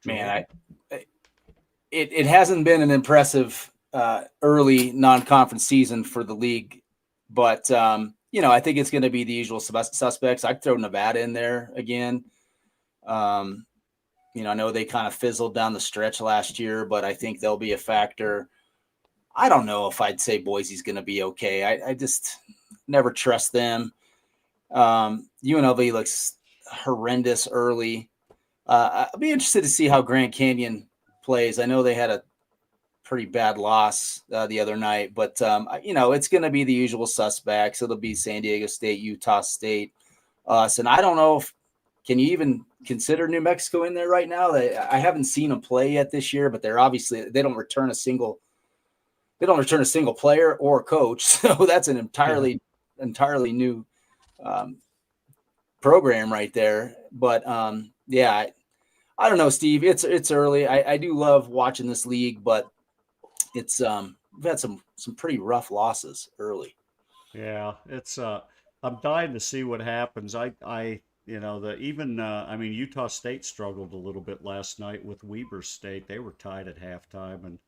Man, it hasn't been an impressive early non-conference season for the league, but you know, I think it's going to be the usual suspects. I'd throw Nevada in there again. You know, I know they kind of fizzled down the stretch last year, but I think they'll be a factor. I don't know if I'd say Boise's going to be okay. I just never trust them. UNLV looks horrendous early. I'll be interested to see how Grand Canyon plays. I know they had a pretty bad loss the other night, but you know, it's going to be the usual suspects. It'll be San Diego State, Utah State, us, and I don't know if can you even consider New Mexico in there right now. I haven't seen them play yet this year, but they're obviously they don't return a single player or coach, so that's an entirely new program right there. But yeah, I don't know, Steve. It's early. I do love watching this league, but it's we've had some pretty rough losses early. Yeah, it's I'm dying to see what happens. You know, I mean, Utah State struggled a little bit last night with Weber State. They were tied at halftime, and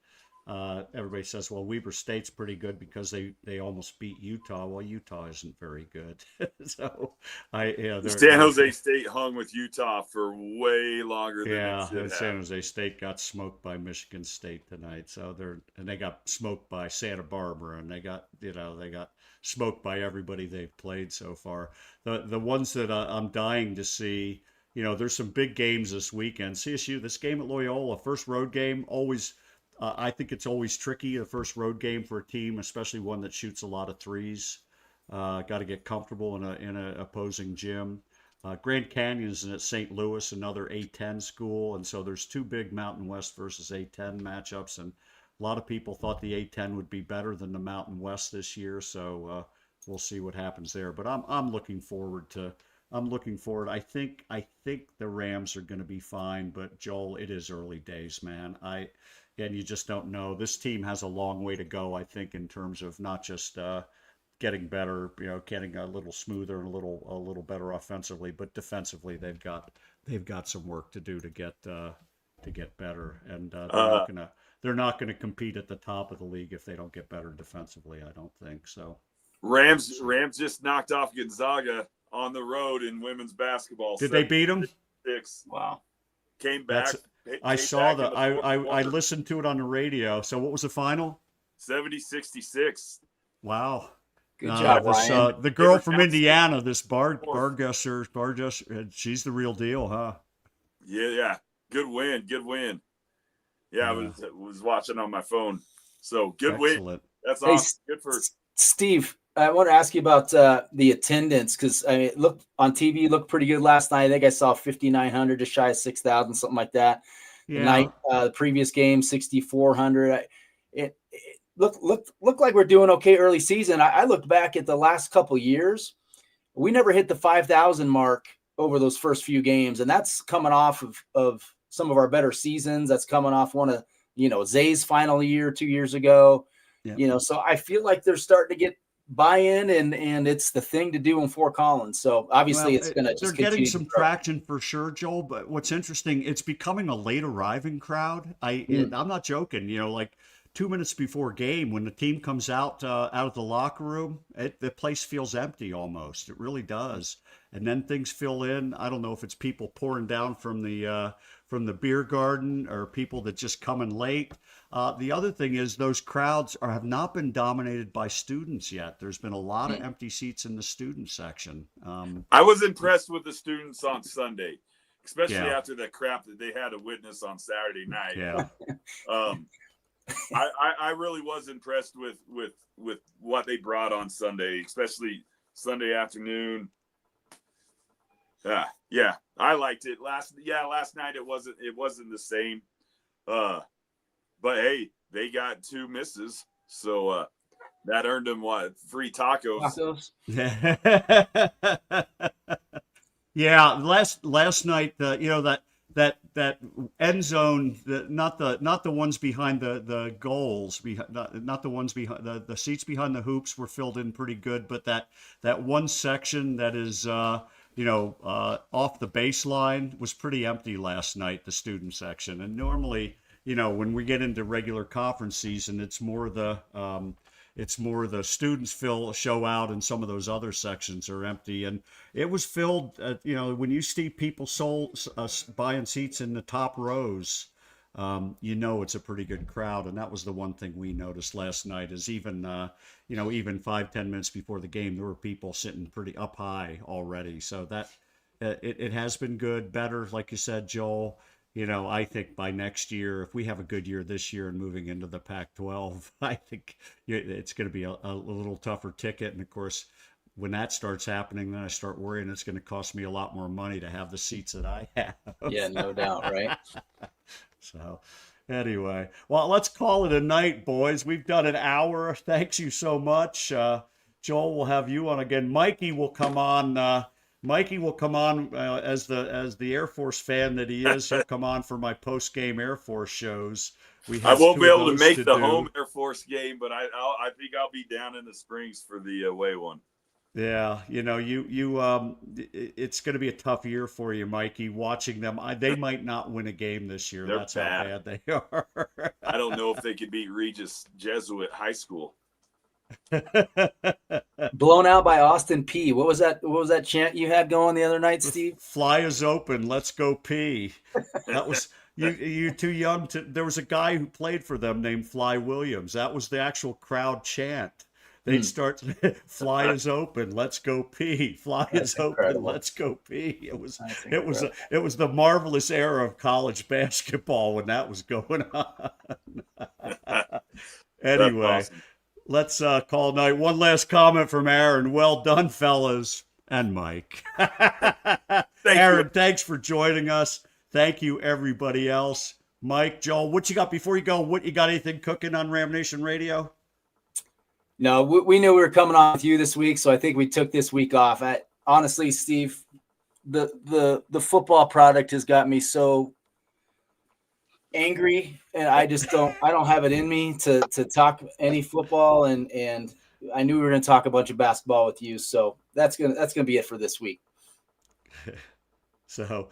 everybody says, well, Weber State's pretty good because they almost beat Utah. Well, Utah isn't very good. So San Jose State hung with Utah for way longer than it should have. San Jose State got smoked by Michigan State tonight. So they got smoked by Santa Barbara, and they got smoked by everybody they've played so far. The ones that I'm dying to see, you know, there's some big games this weekend. CSU, this game at Loyola, first road game, always. I think it's always tricky, the first road game for a team, especially one that shoots a lot of threes. Got to get comfortable in a opposing gym. Grand Canyon is at St. Louis, another A10 school, and so there's 2 big Mountain West versus A10 matchups, and a lot of people thought the A10 would be better than the Mountain West this year, so we'll see what happens there. But I'm looking forward. I think the Rams are going to be fine, but Joel, it is early days, man. And you just don't know. This team has a long way to go, I think, in terms of not just getting better, you know, getting a little smoother and a little better offensively, but defensively they've got some work to do to get better. And they're not gonna compete at the top of the league if they don't get better defensively. I don't think so. Rams just knocked off Gonzaga on the road in women's basketball. Did they beat them? 6. Wow. Came back. I saw that. I listened to it on the radio. So what was the final? 70-66. Wow. Good job, Ryan. The girl from Indiana, this Bargesser, she's the real deal, huh? Yeah. Good win. Yeah, I was watching on my phone. So good win. That's awesome. Good for Steve. I want to ask you about the attendance, because I mean, look on TV, it looked pretty good last night. I think I saw 5,900, just shy of 6,000, something like that. Yeah. The previous game, 6,400. It looked like we're doing okay early season. I looked back at the last couple years. We never hit the 5,000 mark over those first few games, and that's coming off of some of our better seasons. That's coming off one of, Zay's final year 2 years ago. Yep. So I feel like they're starting to get buy-in, and it's the thing to do in Fort Collins. So obviously it's going to just they're getting continue some to grow. traction for sure, Joel. But what's interesting, it's becoming a late arriving crowd. I'm not joking. Like 2 minutes before game, when the team comes out of the locker room, the place feels empty almost. It really does. And then things fill in. I don't know if it's people pouring down from the beer garden or people that just come in late. The other thing is those crowds have not been dominated by students yet. There's been a lot of empty seats in the student section. I was impressed with the students on Sunday, especially Yeah. after the crap that they had to witness on Saturday night. Yeah. I really was impressed with what they brought on Sunday, especially Sunday afternoon. Yeah, I liked it. Last night it wasn't the same. But hey, they got 2 misses, so that earned them free tacos. Yeah, last night, that end zone, not the ones behind the goals, not the ones behind the seats behind the hoops were filled in pretty good, but that one section that is off the baseline was pretty empty last night, the student section. And normally, when we get into regular conference season, it's more the students show out, and some of those other sections are empty. And it was filled. When you see people buying seats in the top rows, it's a pretty good crowd. And that was the one thing we noticed last night. Is even 5-10 minutes before the game, there were people sitting pretty up high already. So that it has been good, better, like you said, Joel. I think by next year, if we have a good year this year and moving into the Pac-12, I think it's going to be a little tougher ticket. And of course, when that starts happening, then I start worrying it's going to cost me a lot more money to have the seats that I have. Yeah, no doubt, right? So anyway, well, let's call it a night, boys. We've done an hour. Thanks you so much. Joel, we'll have you on again. Mikey will come on. As the Air Force fan that he is. He'll come on for my post-game Air Force shows. I won't be able to make the home Air Force game, but I think I'll be down in the Springs for the away one. Yeah, it's going to be a tough year for you, Mikey. Watching them, they might not win a game this year. That's how bad they are. I don't know if they could beat Regis Jesuit High School. Blown out by Austin P. What was that chant you had going the other night, Steve? Fly is open. Let's go P. That was you too young to. There was a guy who played for them named Fly Williams. That was the actual crowd chant. They'd start, fly is open, let's go P. Fly is open, let's go P. It was the marvelous era of college basketball when that was going on. Anyway. Awesome. Let's call night. One last comment from Aaron. Well done, fellas. And Mike. Aaron, thanks for joining us. Thank you, everybody else. Mike, Joel, what you got before you go? What you got anything cooking on Ram Nation Radio? No, we knew we were coming on with you this week, so I think we took this week off. Honestly, Steve, the football product has got me so angry, and I don't have it in me to talk any football, and I knew we were going to talk a bunch of basketball with you, so that's gonna be it for this week. So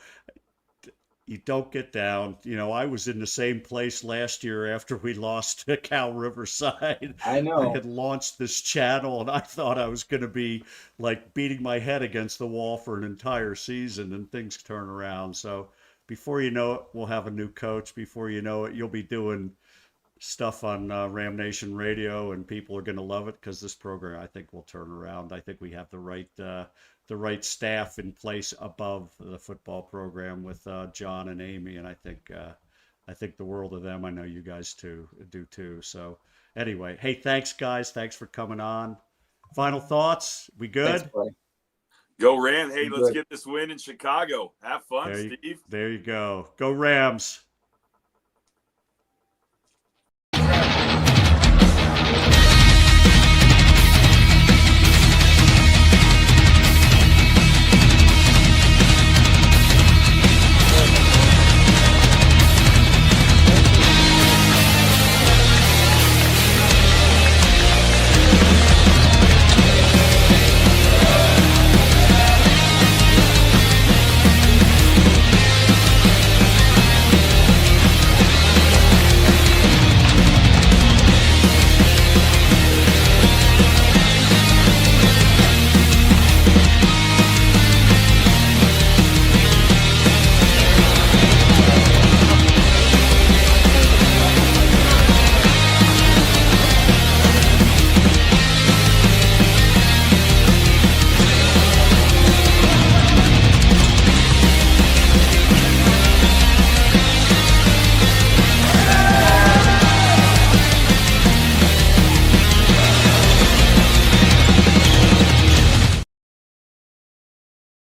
you don't get down. I was in the same place last year after we lost to Cal Riverside. I know. I had launched this channel, and I thought I was going to be like beating my head against the wall for an entire season, and things turn around. So before you know it, we'll have a new coach. Before you know it, you'll be doing stuff on Ram Nation Radio, and people are going to love it because this program, I think, will turn around. I think we have the right staff in place above the football program with John and Amy, and I think the world of them. I know you guys do too. So anyway, hey, thanks guys. Thanks for coming on. Final thoughts? We good? Thanks, buddy. Go Ram. Hey, let's get this win in Chicago. Have fun, Steve. There you go. Go Rams.